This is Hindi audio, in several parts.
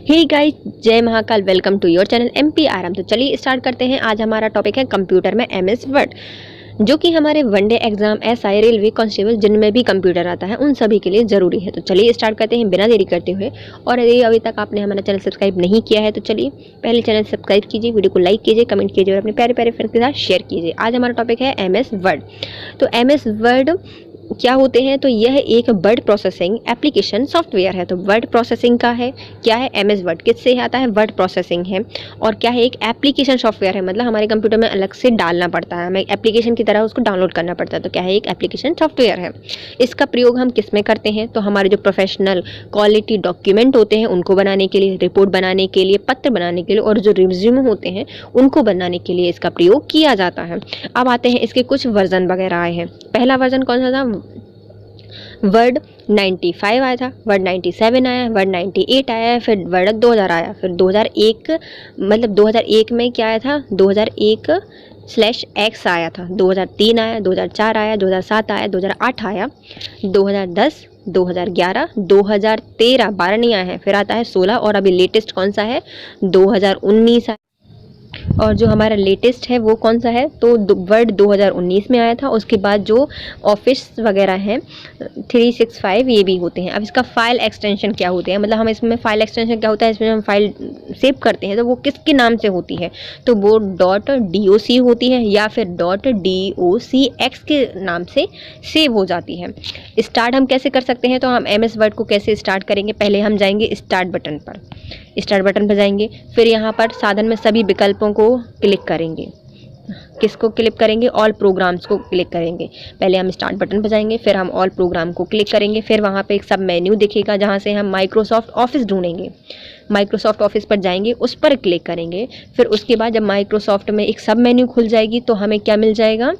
हे गाइस, जय Mahakal. Welcome to your channel MP Aaram. तो चलिए स्टार्ट करते हैं। आज हमारा टॉपिक है कंप्यूटर में एमएस वर्ड, जो कि हमारे one day exam, SI, railway constable जिनमें भी कंप्यूटर आता है उन सभी के लिए ज़रूरी है। तो चलिए स्टार्ट करते हैं बिना देरी करते हुए। और यदि अभी तक आपने हमारा चैनल सब्सक्राइब नहीं किया है तो चलिए पहले चैनल सब्सक्राइब कीजिए, वीडियो को लाइक कीजिए, कमेंट कीजिए और अपने प्यारे प्यारे फ्रेंड्स के साथ शेयर कीजिए। आज हमारा टॉपिक है एमएस वर्ड। तो एमएस वर्ड क्या होते हैं? तो यह एक वर्ड प्रोसेसिंग एप्लीकेशन सॉफ्टवेयर है। तो वर्ड प्रोसेसिंग का है क्या है? एमएस वर्ड किससे आता है? वर्ड प्रोसेसिंग है। और क्या है? एक एप्लीकेशन सॉफ्टवेयर है, मतलब हमारे कंप्यूटर में अलग से डालना पड़ता है, हमें एप्लीकेशन की तरह उसको डाउनलोड करना पड़ता है। तो क्या है? एक एप्लीकेशन सॉफ्टवेयर है। इसका प्रयोग हम किस में करते हैं? तो हमारे जो प्रोफेशनल क्वालिटी डॉक्यूमेंट होते हैं उनको बनाने के लिए, रिपोर्ट बनाने के लिए, पत्र बनाने के लिए, और जो रिज्यूम होते हैं उनको बनाने के लिए इसका प्रयोग किया जाता है। अब आते हैं इसके कुछ वर्जन वगैरह आए हैं। पहला वर्जन कौन सा था? वर्ड 95 आया था, वर्ड 97 आया, वर्ड 98 आया, फिर वर्ड 2000 आया, फिर 2001, मतलब 2001 में क्या आया था? 2001/X आया था, 2003 आया, 2004 आया, 2007 आया, 2008 आया, 2010, 2011, 2013, 12 नहीं आया है, फिर आता है 16, और अभी लेटेस्ट कौन सा है? 2019 आया। और जो हमारा लेटेस्ट है वो कौन सा है? तो वर्ड 2019 में आया था। उसके बाद जो ऑफिस वगैरह हैं 365 ये भी होते हैं। अब इसका फाइल एक्सटेंशन क्या होते हैं, मतलब हम इसमें फाइल एक्सटेंशन क्या होता है, इसमें हम फाइल सेव करते हैं तो वो किसके नाम से होती है? तो वो .doc होती है या फिर .docx के नाम से सेव हो जाती है। स्टार्ट हम कैसे कर सकते हैं? तो हम एमएस वर्ड को कैसे स्टार्ट करेंगे? पहले हम जाएंगे स्टार्ट बटन पर, स्टार्ट बटन पर जाएंगे, फिर यहाँ पर साधन में सभी विकल्पों को क्लिक करेंगे। किसको क्लिक करेंगे? ऑल प्रोग्राम्स को क्लिक करेंगे। पहले हम स्टार्ट बटन पर जाएंगे, फिर हम ऑल प्रोग्राम को क्लिक करेंगे, फिर वहाँ पे एक सब मेन्यू दिखेगा जहाँ से हम माइक्रोसॉफ्ट ऑफिस ढूंढेंगे। माइक्रोसॉफ्ट ऑफिस पर जाएंगे, उस पर क्लिक करेंगे। फिर उसके बाद जब माइक्रोसॉफ्ट में एक सब मेन्यू खुल जाएगी तो हमें क्या मिल जाएगा?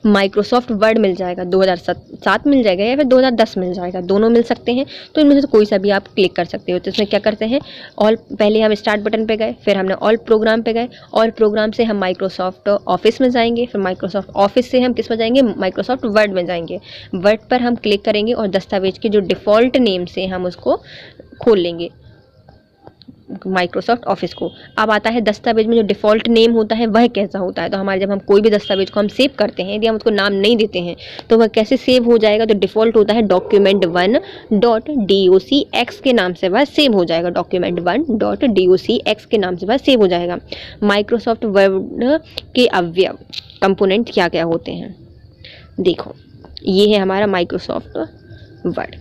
माइक्रोसॉफ्ट वर्ड मिल जाएगा। 2007 मिल जाएगा या फिर 2010 मिल जाएगा, दोनों मिल सकते हैं। तो इनमें से कोई सा भी आप क्लिक कर सकते हो। तो इसमें क्या करते हैं? ऑल, पहले हम स्टार्ट बटन पे गए, फिर हमने ऑल प्रोग्राम पे गए, ऑल प्रोग्राम से हम माइक्रोसॉफ्ट ऑफिस में जाएंगे, फिर माइक्रोसॉफ्ट ऑफिस से हम किस में जाएंगे? माइक्रोसॉफ्ट वर्ड में जाएंगे। वर्ड पर हम क्लिक करेंगे और दस्तावेज के जो डिफ़ॉल्ट नेम से हम उसको खोल लेंगे, माइक्रोसॉफ्ट ऑफिस को। अब आता है दस्तावेज में जो डिफ़ॉल्ट नेम होता है वह कैसा होता है? तो हमारे जब हम कोई भी दस्तावेज को हम सेव करते हैं, यदि हम उसको नाम नहीं देते हैं तो वह कैसे सेव हो जाएगा? तो डिफ़ॉल्ट होता है document1.docx के नाम से वह सेव हो जाएगा। document1.docx के नाम से वह सेव हो जाएगा। माइक्रोसॉफ्ट वर्ड के अवयव कंपोनेंट क्या क्या होते हैं? देखो, ये है हमारा माइक्रोसॉफ्ट वर्ड।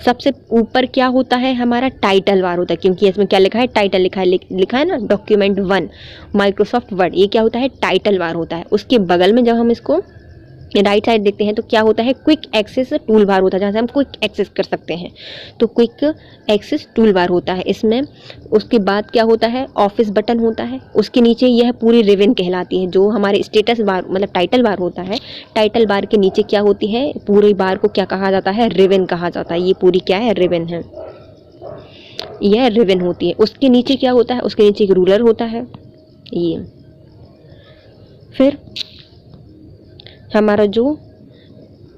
सबसे ऊपर क्या होता है? हमारा टाइटल बार होता है, क्योंकि इसमें क्या लिखा है? टाइटल लिखा है ना, document1 माइक्रोसॉफ्ट वर्ड। ये क्या होता है? टाइटल बार होता है। उसके बगल में जब हम इसको राइट साइड देखते हैं तो क्या होता है? क्विक एक्सेस टूल बार होता है, जहाँ से हम क्विक एक्सेस कर सकते हैं। तो क्विक एक्सेस टूल बार होता है इसमें। उसके बाद क्या होता है? ऑफिस बटन होता है। उसके नीचे यह पूरी रिबन कहलाती है, जो हमारे स्टेटस बार मतलब टाइटल बार होता है। टाइटल बार के नीचे क्या होती है? पूरी बार को क्या कहा जाता है? रिबन कहा जाता है। ये पूरी क्या है? रिबन है, यह रिबन होती है। उसके नीचे क्या होता है? उसके नीचे एक रूलर होता है ये। फिर हमारा जो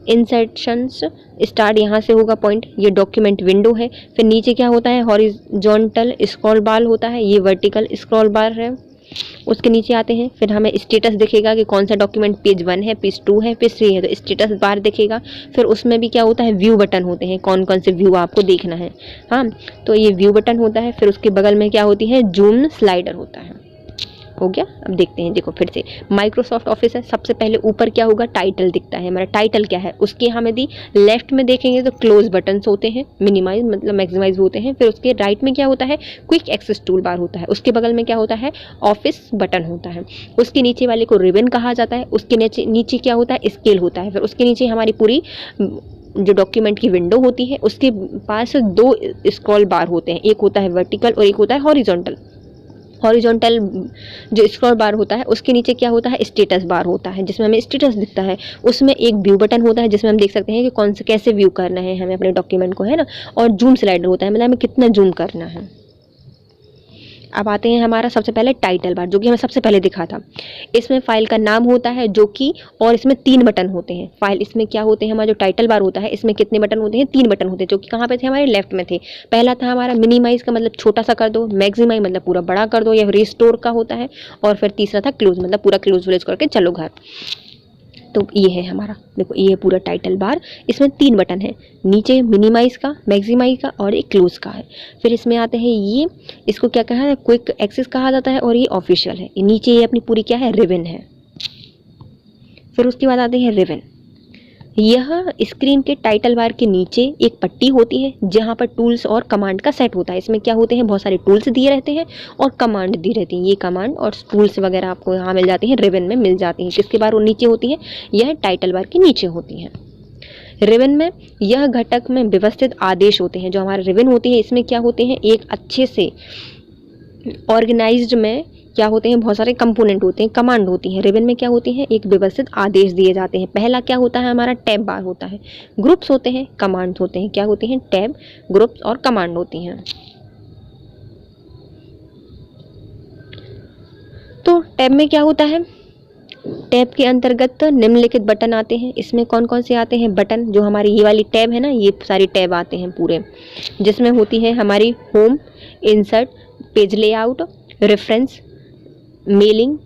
इंसर्शंस स्टार्ट यहाँ से होगा पॉइंट, ये डॉक्यूमेंट विंडो है। फिर नीचे क्या होता है? हॉरिजॉन्टल स्क्रॉल बार होता है, ये वर्टिकल स्क्रॉल बार है। उसके नीचे आते हैं, फिर हमें स्टेटस दिखेगा कि कौन सा डॉक्यूमेंट पेज 1 है, पेज 2 है, पेज 3 है, तो स्टेटस बार दिखेगा। फिर उसमें भी क्या होता है? व्यू बटन होते हैं, कौन कौन से व्यू आपको देखना है। हाँ, तो ये व्यू बटन होता है। फिर उसके बगल में क्या होती है? जूम स्लाइडर होता है। हो गया। अब देखते हैं, देखो फिर से माइक्रोसॉफ्ट ऑफिस है। सबसे पहले ऊपर क्या होगा? टाइटल दिखता है। हमारा टाइटल क्या है? उसके हम यदि लेफ्ट में देखेंगे तो क्लोज बटन्स होते हैं, मिनिमाइज मतलब मैक्सिमाइज होते हैं। फिर उसके राइट में क्या होता है? क्विक एक्सेस टूल बार होता है। उसके बगल में क्या होता है? ऑफिस बटन होता है। उसके नीचे वाले को रिबन कहा जाता है। उसके नीचे क्या होता है? स्केल होता है। फिर उसके नीचे हमारी पूरी जो डॉक्यूमेंट की विंडो होती है, उसके पास 2 स्क्रॉल बार होते हैं, एक होता है वर्टिकल और एक होता है हॉरिजॉन्टल। हॉरिजॉन्टल जो स्क्रॉल बार होता है उसके नीचे क्या होता है? स्टेटस बार होता है, जिसमें हमें स्टेटस दिखता है। उसमें एक व्यू बटन होता है जिसमें हम देख सकते हैं कि कौन से कैसे व्यू करना है हमें अपने डॉक्यूमेंट को, है ना। और जूम स्लाइडर होता है, मतलब हमें कितना जूम करना है। अब आते हैं हमारा सबसे पहले टाइटल बार, जो कि हमें सबसे पहले दिखा था। इसमें फाइल का नाम होता है जो कि, और इसमें 3 बटन होते हैं। फाइल इसमें क्या होते हैं, हमारा जो टाइटल बार होता है इसमें कितने बटन होते हैं, 3 बटन होते हैं, जो कि कहाँ पे थे, हमारे लेफ्ट में थे। पहला था हमारा मिनिमाइज का, मतलब छोटा सा कर दो, मैक्सिमाइज मतलब पूरा बड़ा कर दो, या रिस्टोर का होता है, और फिर तीसरा था क्लोज, मतलब पूरा क्लोज व्लोज करके चलो घर। तो ये है हमारा, देखो ये पूरा टाइटल बार। इसमें 3 बटन है, नीचे मिनिमाइज का, मैक्सिमाइज का और एक क्लोज का है। फिर इसमें आते हैं ये, इसको क्या कहा है, क्विक एक्सेस कहा जाता है, और ये ऑफिशियल है। नीचे ये अपनी पूरी क्या है, रिबन है। फिर उसके बाद आते हैं रिबन। यह स्क्रीन के टाइटल बार के नीचे एक पट्टी होती है जहाँ पर टूल्स और कमांड का सेट होता है। इसमें क्या होते हैं, बहुत सारे टूल्स दिए रहते हैं और कमांड दी रहती हैं। ये कमांड और टूल्स वगैरह आपको यहाँ मिल जाती हैं, रिबन में मिल जाती हैं। किसके बार वो नीचे होती है, यह टाइटल बार के नीचे होती हैं। रिबन में यह घटक में व्यवस्थित आदेश होते हैं। जो हमारे रिबन होती है इसमें क्या होते हैं, एक अच्छे से ऑर्गेनाइज्ड में क्या होते हैं, बहुत सारे कंपोनेंट होते हैं, कमांड होती हैं। रिबन में क्या होती है, एक व्यवस्थित आदेश दिए जाते हैं। पहला क्या होता है, हमारा टैब बार होता है, ग्रुप्स होते हैं, कमांड्स होते हैं। क्या होते हैं, टैब, ग्रुप्स और कमांड होती हैं। तो टैब में क्या होता है, टैब के अंतर्गत निम्नलिखित बटन आते हैं। इसमें कौन कौन से आते हैं बटन, जो हमारी ये वाली टैब है ना, ये सारी टैब आते हैं पूरे, जिसमें होती है हमारी home, insert, page layout, reference, mailing,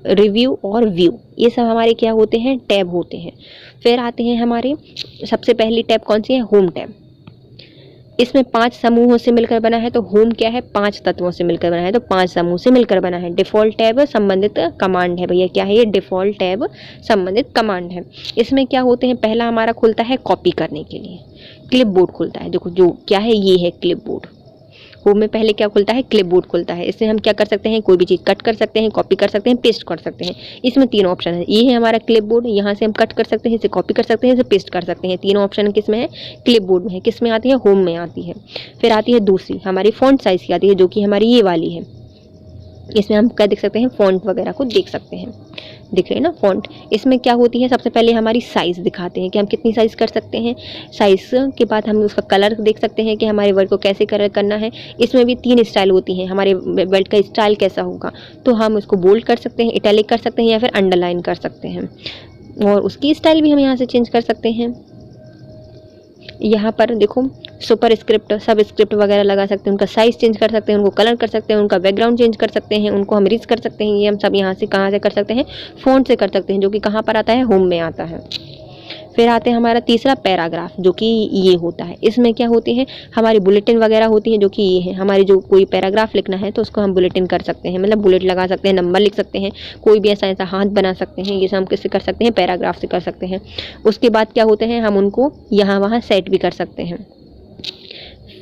review और व्यू। ये सब हमारे क्या होते हैं, टैब होते हैं। फिर आते हैं हमारे, सबसे पहली टैब कौन सी है, होम टैब। इसमें 5 समूहों से मिलकर बना है। तो होम क्या है, 5 तत्वों से मिलकर बना है, तो 5 समूह से मिलकर बना है। डिफ़ॉल्ट टैब संबंधित कमांड है, भैया क्या है ये, डिफ़ॉल्ट टैब संबंधित कमांड है। इसमें क्या होते हैं, पहला हमारा खुलता है कॉपी करने के लिए, क्लिपबोर्ड खुलता है। देखो जो क्या है, ये है क्लिपबोर्ड। होम में पहले क्या खुलता है, क्लिपबोर्ड खुलता है। इससे हम क्या कर सकते हैं, कोई भी चीज़ कट कर सकते हैं, कॉपी कर सकते हैं, पेस्ट कर सकते हैं। इसमें 3 ऑप्शन है। ये है हमारा क्लिपबोर्ड, यहाँ से हम कट कर सकते हैं, इसे कॉपी कर सकते हैं, इसे पेस्ट कर सकते हैं। 3 ऑप्शन किस में है, क्लिपबोर्ड में है। किस में आती है, होम में आती है। फिर आती है दूसरी हमारी फॉन्ट साइज़ की आती है, जो कि हमारी ये वाली है। इसमें हम क्या देख सकते हैं, फॉन्ट वगैरह को देख सकते हैं, दिख रहे हैं ना फॉन्ट। इसमें क्या होती है, सबसे पहले हमारी साइज़ दिखाते हैं कि हम कितनी साइज़ कर सकते हैं। साइज़ के बाद हम उसका कलर देख सकते हैं कि हमारे वर्ड को कैसे कलर करना है। इसमें भी 3 स्टाइल होती हैं, हमारे वर्ड का स्टाइल कैसा होगा। तो हम उसको बोल्ड कर सकते हैं, इटैलिक कर सकते हैं, या फिर अंडरलाइन कर सकते हैं, और उसकी स्टाइल भी हम यहाँ से चेंज कर सकते हैं। यहाँ पर देखो सुपर स्क्रिप्ट, सब स्क्रिप्ट वगैरह लगा सकते हैं, उनका साइज़ चेंज कर सकते हैं, उनको कलर कर सकते हैं, उनका बैकग्राउंड चेंज कर सकते हैं, उनको हम रीच कर सकते हैं। ये हम सब यहाँ से कहाँ से कर सकते हैं, फ़ॉन्ट से कर सकते हैं, जो कि कहाँ पर आता है, होम में आता है। फिर आते हैं हमारा तीसरा पैराग्राफ, जो कि ये होता है। इसमें क्या होती है, हमारी बुलेटिन वगैरह होती है, जो कि ये है हमारी, जो कोई पैराग्राफ लिखना है तो उसको हम बुलेटिन कर सकते हैं, मतलब बुलेट लगा सकते हैं, नंबर लिख सकते हैं, कोई भी ऐसा ऐसा हाथ बना सकते हैं। ये सब हम किससे कर सकते हैं, पैराग्राफ से कर सकते हैं। उसके बाद क्या होते हैं, हम उनको यहाँ वहाँ सेट भी कर सकते हैं।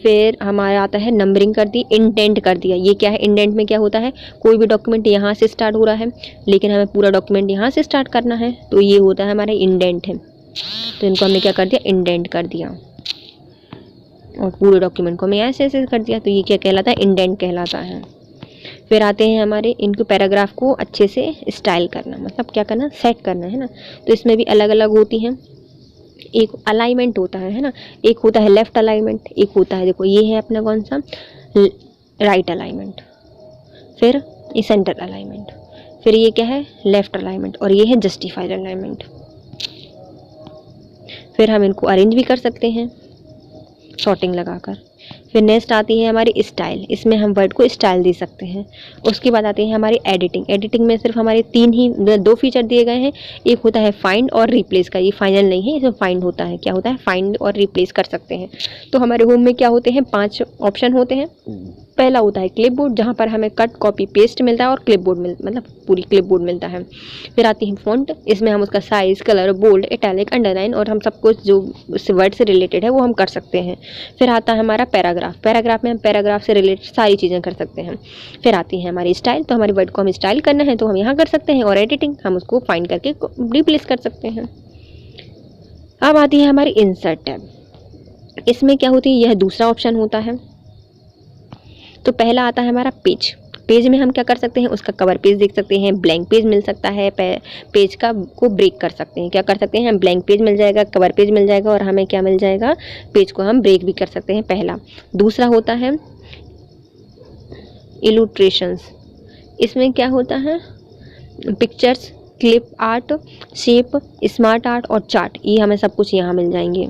फिर हमारा आता है नंबरिंग कर दी, इंडेंट कर दिया। ये क्या है, इंडेंट में क्या होता है, कोई भी डॉक्यूमेंट यहाँ से स्टार्ट हो रहा है लेकिन हमें पूरा डॉक्यूमेंट यहाँ से स्टार्ट करना है, तो ये होता है हमारा इंडेंट है। तो इनको हमने क्या कर दिया, इंडेंट कर दिया, और पूरे डॉक्यूमेंट को हमें ऐसे ऐसे कर दिया, तो ये क्या कहलाता है, इंडेंट कहलाता है। फिर आते हैं हमारे, इनको पैराग्राफ को अच्छे से स्टाइल करना, मतलब क्या करना, सेट करना है ना। तो इसमें भी अलग अलग होती हैं। एक अलाइनमेंट होता है ना, एक होता है लेफ़्ट अलाइनमेंट, एक होता है, देखो ये है अपना कौन सा, राइट अलाइनमेंट। फिर ये सेंटर अलाइनमेंट। फिर ये क्या है, लेफ़्ट अलाइनमेंट, और ये है जस्टिफाइड अलाइनमेंट। फिर हम इनको अरेंज भी कर सकते हैं सॉर्टिंग लगाकर। फिर नेक्स्ट आती है हमारी स्टाइल, इसमें हम वर्ड को स्टाइल दे सकते हैं। उसके बाद आती है हमारी एडिटिंग। एडिटिंग में सिर्फ हमारे 2 फीचर दिए गए हैं। एक होता है फाइंड और रिप्लेस का, ये फाइनल नहीं है, इसमें फाइंड होता है। क्या होता है, फाइंड और रिप्लेस कर सकते हैं। तो हमारे होम में क्या होते हैं, 5 ऑप्शन होते हैं। पहला होता है क्लिपबोर्ड, जहाँ पर हमें कट कॉपी पेस्ट मिलता है और क्लिपबोर्ड मतलब पूरी क्लिपबोर्ड मिलता है। फिर आती है फ़ॉन्ट, इसमें हम उसका size, colour, bold, italic, underline और हम सब कुछ जो उस वर्ड से रिलेटेड है वो हम कर सकते हैं। फिर आता है हमारा पैराग्राफ। पैराग्राफ में हम पैराग्राफ से रिलेटेड सारी चीज़ें कर सकते हैं। फिर आती है हमारी स्टाइल, तो हमारे वर्ड को हम स्टाइल करना है तो हम यहाँ कर सकते हैं, और एडिटिंग हम उसको फाइंड करके रिप्लेस कर सकते हैं। अब आती है हमारी इंसर्ट टैब। इसमें क्या होती है, यह दूसरा ऑप्शन होता है। तो पहला आता है हमारा पेज। पेज में हम क्या कर सकते हैं, उसका कवर पेज देख सकते हैं, ब्लैंक पेज मिल सकता है, पेज का को ब्रेक कर सकते हैं। क्या कर सकते हैं, हम ब्लैंक पेज मिल जाएगा, कवर पेज मिल जाएगा, और हमें क्या मिल जाएगा, पेज को हम ब्रेक भी कर सकते हैं, पहला। दूसरा होता है इलुस्ट्रेशंस, इसमें क्या होता है, pictures, clip art, shape, smart art और चार्ट, ये हमें सब कुछ यहाँ मिल जाएंगे।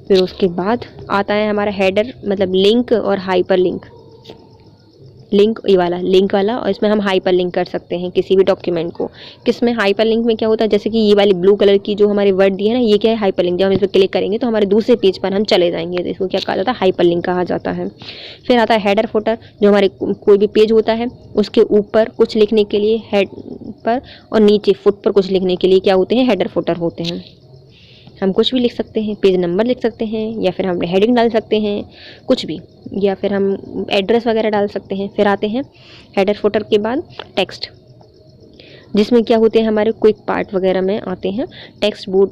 फिर उसके बाद आता है हमारा हेडर मतलब लिंक और हाइपर लिंक। लिंक ये वाला लिंक वाला, और इसमें हम हाइपर लिंक कर सकते हैं किसी भी डॉक्यूमेंट को। किसमें हाइपर लिंक में क्या होता है, जैसे कि ये वाली ब्लू कलर की जो हमारे वर्ड दी है ना, ये क्या है, हाइपर लिंक। जब हम इस पर क्लिक करेंगे तो हमारे दूसरे पेज पर हम चले जाएंगे, तो इसको क्या कहा जाता है, हाइपर लिंक कहा जाता है। फिर आता है हेडर फुटर, जो हमारे कोई भी पेज होता है उसके ऊपर कुछ लिखने के लिए हेड पर और नीचे फुट पर कुछ लिखने के लिए क्या होते हैं, हेडर फुटर होते हैं। हम कुछ भी लिख सकते हैं, पेज नंबर लिख सकते हैं, या फिर हम हेडिंग डाल सकते हैं, कुछ भी, या फिर हम एड्रेस वगैरह डाल सकते हैं। फिर आते हैं हेडर फुटर के बाद टेक्स्ट, जिसमें क्या होते हैं, हमारे क्विक पार्ट वगैरह में आते हैं। टेक्स्ट बोर्ड,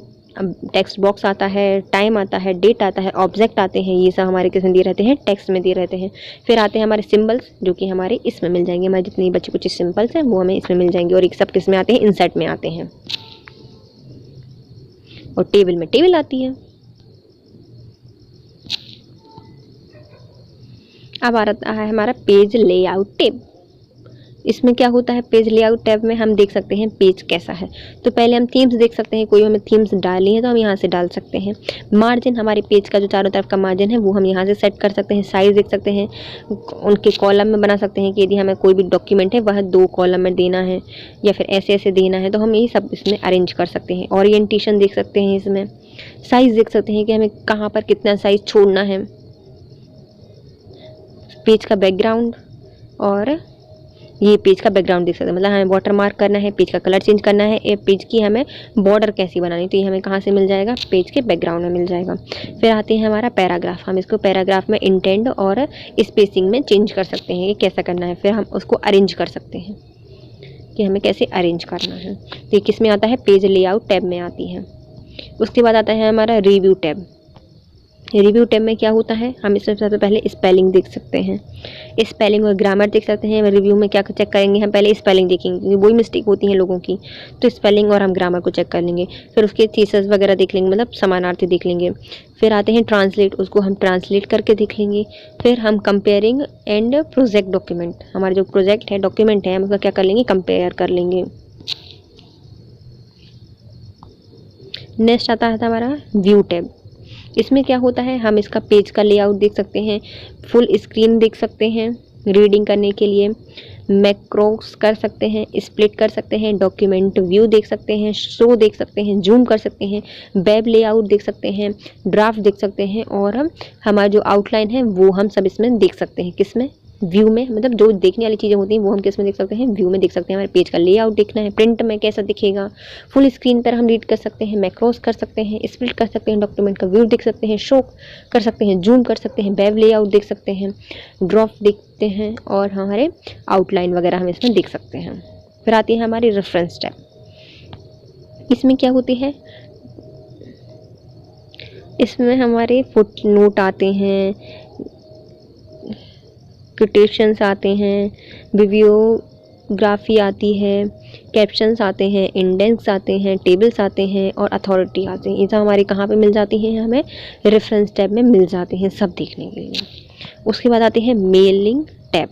टेक्स्ट बॉक्स आता है, टाइम आता है, डेट आता है, ऑब्जेक्ट आते हैं, ये सब हमारे किस में दिए रहते हैं, टेक्स्ट में दिए रहते हैं। फिर आते हैं हमारे सिंबल्स, जो कि हमारे इसमें मिल जाएंगे, हमारे जितने बच्चे कुछ सिंबल्स हैं वो हमें इसमें मिल जाएंगे। और एक सब किस में आते हैं, इंसर्ट में आते हैं। और टेबल में टेबल आती है। अब आ रहा है हमारा पेज लेआउट टैब। इसमें क्या होता है, पेज लेआउट टैब में हम देख सकते हैं पेज कैसा है। तो पहले हम थीम्स देख सकते हैं, कोई हमें थीम्स डालनी है तो हम यहाँ से डाल सकते हैं। मार्जिन, हमारे पेज का जो चारों तरफ का मार्जिन है वो हम यहाँ से सेट कर सकते हैं। साइज़ देख सकते हैं, उनके कॉलम में बना सकते हैं कि यदि हमें कोई भी डॉक्यूमेंट है वह 2 कॉलम में देना है या फिर ऐसे ऐसे देना है, तो हम ये सब इसमें अरेंज कर सकते हैं। ओरिएंटेशन देख सकते हैं, इसमें साइज़ देख सकते हैं कि हमें कहाँ पर कितना साइज़ छोड़ना है। पेज का बैकग्राउंड, और ये पेज का बैकग्राउंड देख सकते हैं, मतलब हमें वाटर मार्क करना है, पेज का कलर चेंज करना है, ये पेज की हमें बॉर्डर कैसी बनानी, तो ये हमें कहाँ से मिल जाएगा, पेज के बैकग्राउंड में मिल जाएगा। फिर आते हैं हमारा पैराग्राफ, हम इसको पैराग्राफ में इंटेंड और स्पेसिंग में चेंज कर सकते हैं, ये कैसा करना है। फिर हम उसको अरेंज कर सकते हैं कि हमें कैसे अरेंज करना है। तो ये किस में आता है, पेज लेआउट टैब में आती है। उसके बाद आता है हमारा रिव्यू टैब। रिव्यू टैब में क्या होता है, हम इसमें सबसे पहले स्पेलिंग देख सकते हैं, स्पेलिंग और ग्रामर देख सकते हैं। रिव्यू में क्या चेक करेंगे, हम पहले स्पेलिंग देखेंगे क्योंकि वही मिस्टेक होती हैं लोगों की, तो स्पेलिंग और हम ग्रामर को चेक कर लेंगे। फिर उसके थीसिस वगैरह देख लेंगे, मतलब समानार्थी देख लेंगे। फिर आते हैं ट्रांसलेट, उसको हम ट्रांसलेट करके देख लेंगे। फिर हम कंपेयरिंग एंड प्रोजेक्ट डॉक्यूमेंट, हमारा जो प्रोजेक्ट है, डॉक्यूमेंट है, हम उसका क्या कर लेंगे, कंपेयर कर लेंगे। नेक्स्ट आता है हमारा व्यू टैब। इसमें क्या होता है, हम इसका पेज का लेआउट देख सकते हैं, फुल स्क्रीन देख सकते हैं रीडिंग करने के लिए, मैक्रोस कर सकते हैं, स्प्लिट कर सकते हैं, डॉक्यूमेंट व्यू देख सकते हैं, शो देख सकते हैं, जूम कर सकते हैं, वेब लेआउट देख सकते हैं, ड्राफ्ट देख सकते हैं, और हम हमारा जो आउटलाइन है वो हम सब इसमें देख सकते हैं। किस में, व्यू में, मतलब जो देखने वाली चीज़ें होती हैं वो हम किस में देख सकते हैं, व्यू में देख सकते हैं। हमारे पेज का लेआउट देखना है, प्रिंट में कैसा दिखेगा, फुल स्क्रीन पर हम रीड कर सकते हैं, मैक्रोस कर सकते हैं, स्प्लिट कर सकते हैं, डॉक्यूमेंट का व्यू देख सकते हैं, शो कर सकते हैं, जूम कर सकते हैं, वेब लेआउट देख सकते हैं, ड्राफ्ट देखते हैं, और हमारे आउटलाइन वगैरह हम इसमें देख सकते हैं। फिर आती है हमारी रेफरेंस टैब। इसमें क्या होती है, इसमें हमारे फुट नोट आते हैं, कोटेशंस आते हैं, बिब्लियोग्राफी आती है, कैप्शंस आते हैं, इंडेक्स आते हैं, टेबल्स आते हैं, और अथॉरिटी आते हैं। ये सब हमारे कहाँ पे मिल जाती हैं, हमें रेफरेंस टैब में मिल जाते हैं सब देखने के लिए। उसके बाद आते हैं मेलिंग टैब।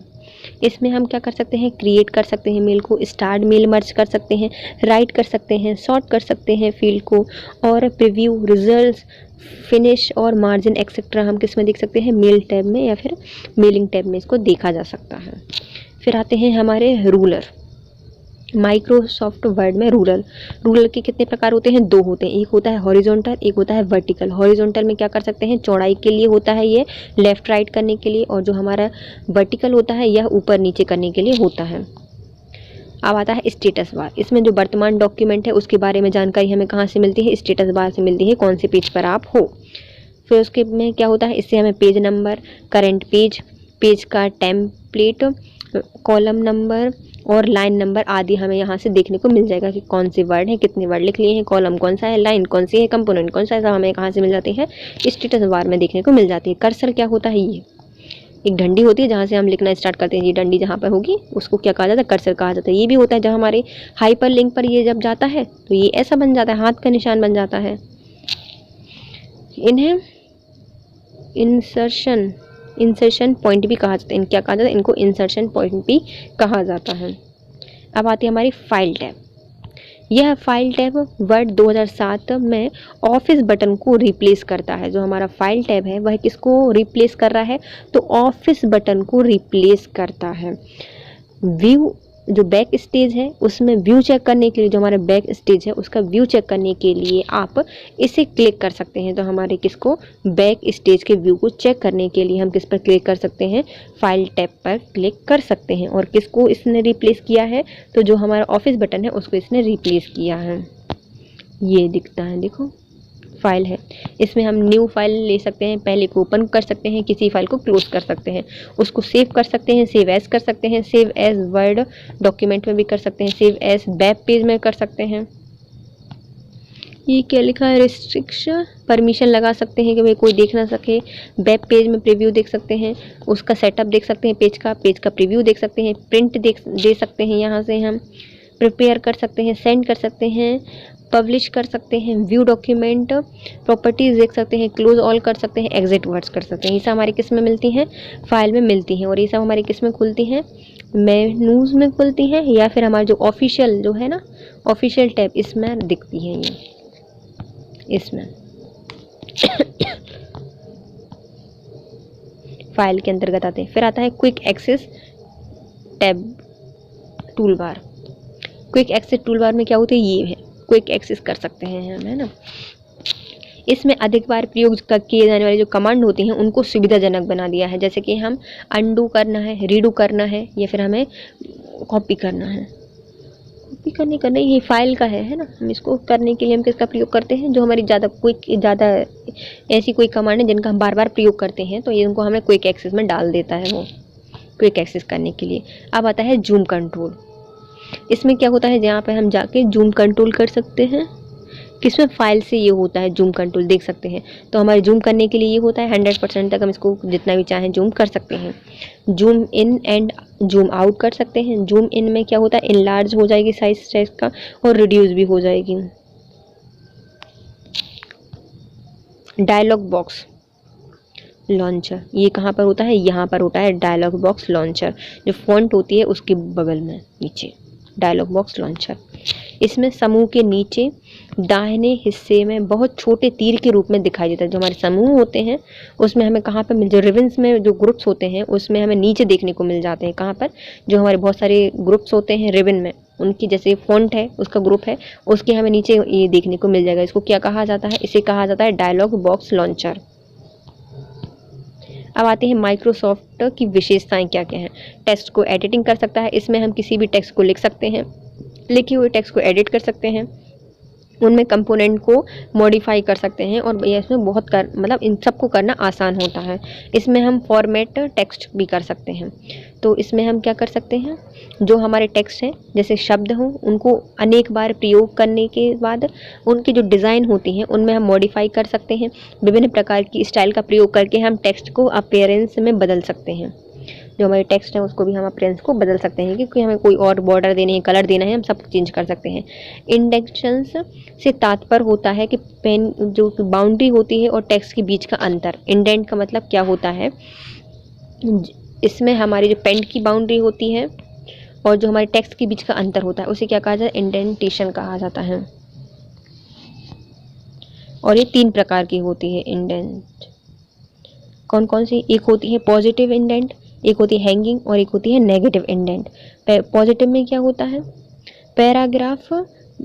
इसमें हम क्या कर सकते हैं, क्रिएट कर सकते हैं मेल को, स्टार्ट मेल मर्ज कर सकते हैं, राइट कर सकते हैं, सॉर्ट कर सकते हैं फील्ड को, और प्रीव्यू, रिजल्ट्स, फिनिश और मार्जिन एक्सेट्रा हम किस में देख सकते हैं, मेल टैब में या फिर मेलिंग टैब में इसको देखा जा सकता है। फिर आते हैं हमारे रूलर। माइक्रोसॉफ्ट वर्ड में रूलर के कितने प्रकार होते हैं, 2 होते हैं, एक होता है हॉरिजॉन्टल, एक होता है वर्टिकल। हॉरिजॉन्टल में क्या कर सकते हैं, चौड़ाई के लिए होता है ये, लेफ्ट राइट करने के लिए, और जो हमारा वर्टिकल होता है यह ऊपर नीचे करने के लिए होता है। अब आता है स्टेटस बार। इसमें जो वर्तमान डॉक्यूमेंट है उसके बारे में जानकारी हमें कहाँ से मिलती है, स्टेटस बार से मिलती है, कौन से पेज पर आप हो। फिर उसके में क्या होता है, इससे हमें page number, current page, page का टेम्पलेट, कॉलम नंबर और लाइन नंबर आदि हमें यहाँ से देखने को मिल जाएगा कि कौन से वर्ड हैं, कितने वर्ड लिख लिए हैं, कॉलम कौन सा है, लाइन कौन सी है, कंपोनेंट कौन सा है, सब हमें कहाँ से मिल जाती है, स्टेटस बार में देखने को मिल जाती है। कर्सर क्या होता है, ये एक डंडी होती है जहाँ से हम लिखना स्टार्ट करते हैं, ये डंडी जहाँ पर होगी उसको क्या कहा जाता है, कर्सर कहा जाता है। ये भी होता है जब हमारे हाइपर लिंक पर ये जब जाता है तो ये ऐसा बन जाता है, हाथ का निशान बन जाता है। इन्हें इंसर्शन इंसर्शन पॉइंट भी कहा जाता है। क्या कहा जाता है? इनको इंसर्शन पॉइंट भी कहा जाता है। अब आती है हमारी फाइल टैब। यह फाइल टैब वर्ड 2007 में ऑफिस बटन को रिप्लेस करता है। जो हमारा फाइल टैब है वह किसको रिप्लेस कर रहा है? तो ऑफिस बटन को रिप्लेस करता है। व्यू जो बैक स्टेज है उसमें व्यू चेक करने के लिए, जो हमारा बैक स्टेज है उसका व्यू चेक करने के लिए आप इसे क्लिक कर सकते हैं। तो हमारे किसको बैक स्टेज के व्यू को चेक करने के लिए हम किस पर क्लिक कर सकते हैं? फाइल टैब पर क्लिक कर सकते हैं। और किसको इसने रिप्लेस किया है? तो जो हमारा ऑफिस बटन है उसको इसने रिप्लेस किया है। ये दिखता है, देखो फाइल है, इसमें हम न्यू फाइल ले सकते हैं, पहले को ओपन कर सकते हैं, किसी फाइल को क्लोज कर सकते हैं, उसको सेव कर सकते हैं, सेव एज कर सकते हैं, सेव एज वर्ड डॉक्यूमेंट में भी कर सकते हैं, सेव एज वेब पेज में कर सकते हैं। ये क्या लिखा है? रिस्ट्रिक्शन परमिशन लगा सकते हैं कि भाई कोई देख ना सके। वेब पेज में प्रीव्यू देख सकते हैं, उसका सेटअप देख सकते हैं, पेज का प्रीव्यू देख सकते हैं, प्रिंट दे सकते हैं, यहाँ से हम प्रिपेयर कर सकते हैं, सेंड कर सकते हैं, पब्लिश कर सकते हैं, व्यू डॉक्यूमेंट, प्रॉपर्टीज़ देख सकते हैं, क्लोज ऑल कर सकते हैं, एग्जिट वर्ड्स कर सकते हैं। ये सब हमारे किस में मिलती हैं? फाइल में मिलती हैं। और ये सब हमारे किस में खुलती हैं? मेनूज में खुलती हैं, या फिर हमारा जो ऑफिशियल जो है ना, ऑफिशियल टैब, इसमें दिखती हैं ये, इसमें फाइल के अंतर्गत आते हैं। फिर आता है quick access tab toolbar. Quick access toolbar में क्या होता है? ये है, क्विक एक्सेस कर सकते हैं हम, है ना। इसमें अधिक बार प्रयोग किए जाने वाली जो कमांड होती हैं उनको सुविधाजनक बना दिया है। जैसे कि हम अंडू करना है, रीडू करना है, या फिर हमें कॉपी करना है। कॉपी करने का नहीं, ये फाइल का है ना। हम इसको करने के लिए हम किसका प्रयोग करते हैं? जो हमारी ज़्यादा ऐसी कोई कमांड है जिनका हम बार बार प्रयोग करते हैं, तो ये उनको हमें क्विक एक्सेस में डाल देता है वो, क्विक एक्सेस करने के लिए। अब आता है जूम कंट्रोल। इसमें क्या होता है? जहाँ पे हम जाके जूम कंट्रोल कर सकते हैं। किसमें? फाइल से ये होता है जूम कंट्रोल, देख सकते हैं। तो हमारे जूम करने के लिए ये होता है 100% तक हम इसको जितना भी चाहें जूम कर सकते हैं। Zoom in and zoom out कर सकते हैं। जूम इन में क्या होता है? इनलार्ज हो जाएगी साइज का, और रिड्यूस भी हो जाएगी। डायलॉग बॉक्स लॉन्चर, ये कहाँ पर होता है? यहाँ पर होता है डायलॉग बॉक्स लॉन्चर, जो फॉन्ट होती है उसके बगल में नीचे, डायलॉग बॉक्स लॉन्चर। इसमें समूह के नीचे दाहिने हिस्से में बहुत छोटे तीर के रूप में दिखाई देता है। जो हमारे समूह होते हैं उसमें हमें कहाँ पर जो रिबन्स में जो ग्रुप्स होते हैं उसमें हमें नीचे देखने को मिल जाते हैं। कहाँ पर? जो हमारे बहुत सारे ग्रुप्स होते हैं रिबन में, उनकी जैसे फॉन्ट है, उसका ग्रुप है, उसके हमें नीचे ये देखने को मिल जाएगा। इसको क्या कहा जाता है? इसे कहा जाता है डायलॉग बॉक्स लॉन्चर। अब आते हैं माइक्रोसॉफ्ट की विशेषताएं क्या क्या हैं। टेक्स्ट को एडिटिंग कर सकता है। इसमें हम किसी भी टेक्स्ट को लिख सकते हैं, लिखे हुए टेक्स्ट को एडिट कर सकते हैं, उनमें कंपोनेंट को मॉडिफाई कर सकते हैं, और ये इसमें बहुत मतलब इन सबको करना आसान होता है। इसमें हम फॉर्मेट टेक्स्ट भी कर सकते हैं। तो इसमें हम क्या कर सकते हैं? जो हमारे टेक्स्ट हैं, जैसे शब्द हों, उनको अनेक बार प्रयोग करने के बाद उनकी जो डिज़ाइन होती हैं उनमें हम मॉडिफाई कर सकते हैं। विभिन्न प्रकार की स्टाइल का प्रयोग करके हम टेक्स्ट को अपीयरेंस में बदल सकते हैं। जो हमारे टेक्स्ट है उसको भी हम अपीयरेंस को बदल सकते हैं, क्योंकि हमें कोई और बॉर्डर देने हैं, कलर देना है, हम सब चेंज कर सकते हैं। इंडेंशंस से तात्पर्य होता है कि पेन जो बाउंड्री होती है और टेक्स्ट के बीच का अंतर। इंडेंट का मतलब क्या होता है? इसमें हमारी जो पेन की बाउंड्री होती है और जो हमारे टेक्स्ट के बीच का अंतर होता है उसे क्या कहा जाता है? इंडेंटेशन कहा जाता है। और ये 3 प्रकार की होती है इंडेंट। कौन कौन सी? एक होती है पॉजिटिव इंडेंट, एक होती है हैंगिंग, और एक होती है नेगेटिव इंडेंट। पॉजिटिव में क्या होता है? पैराग्राफ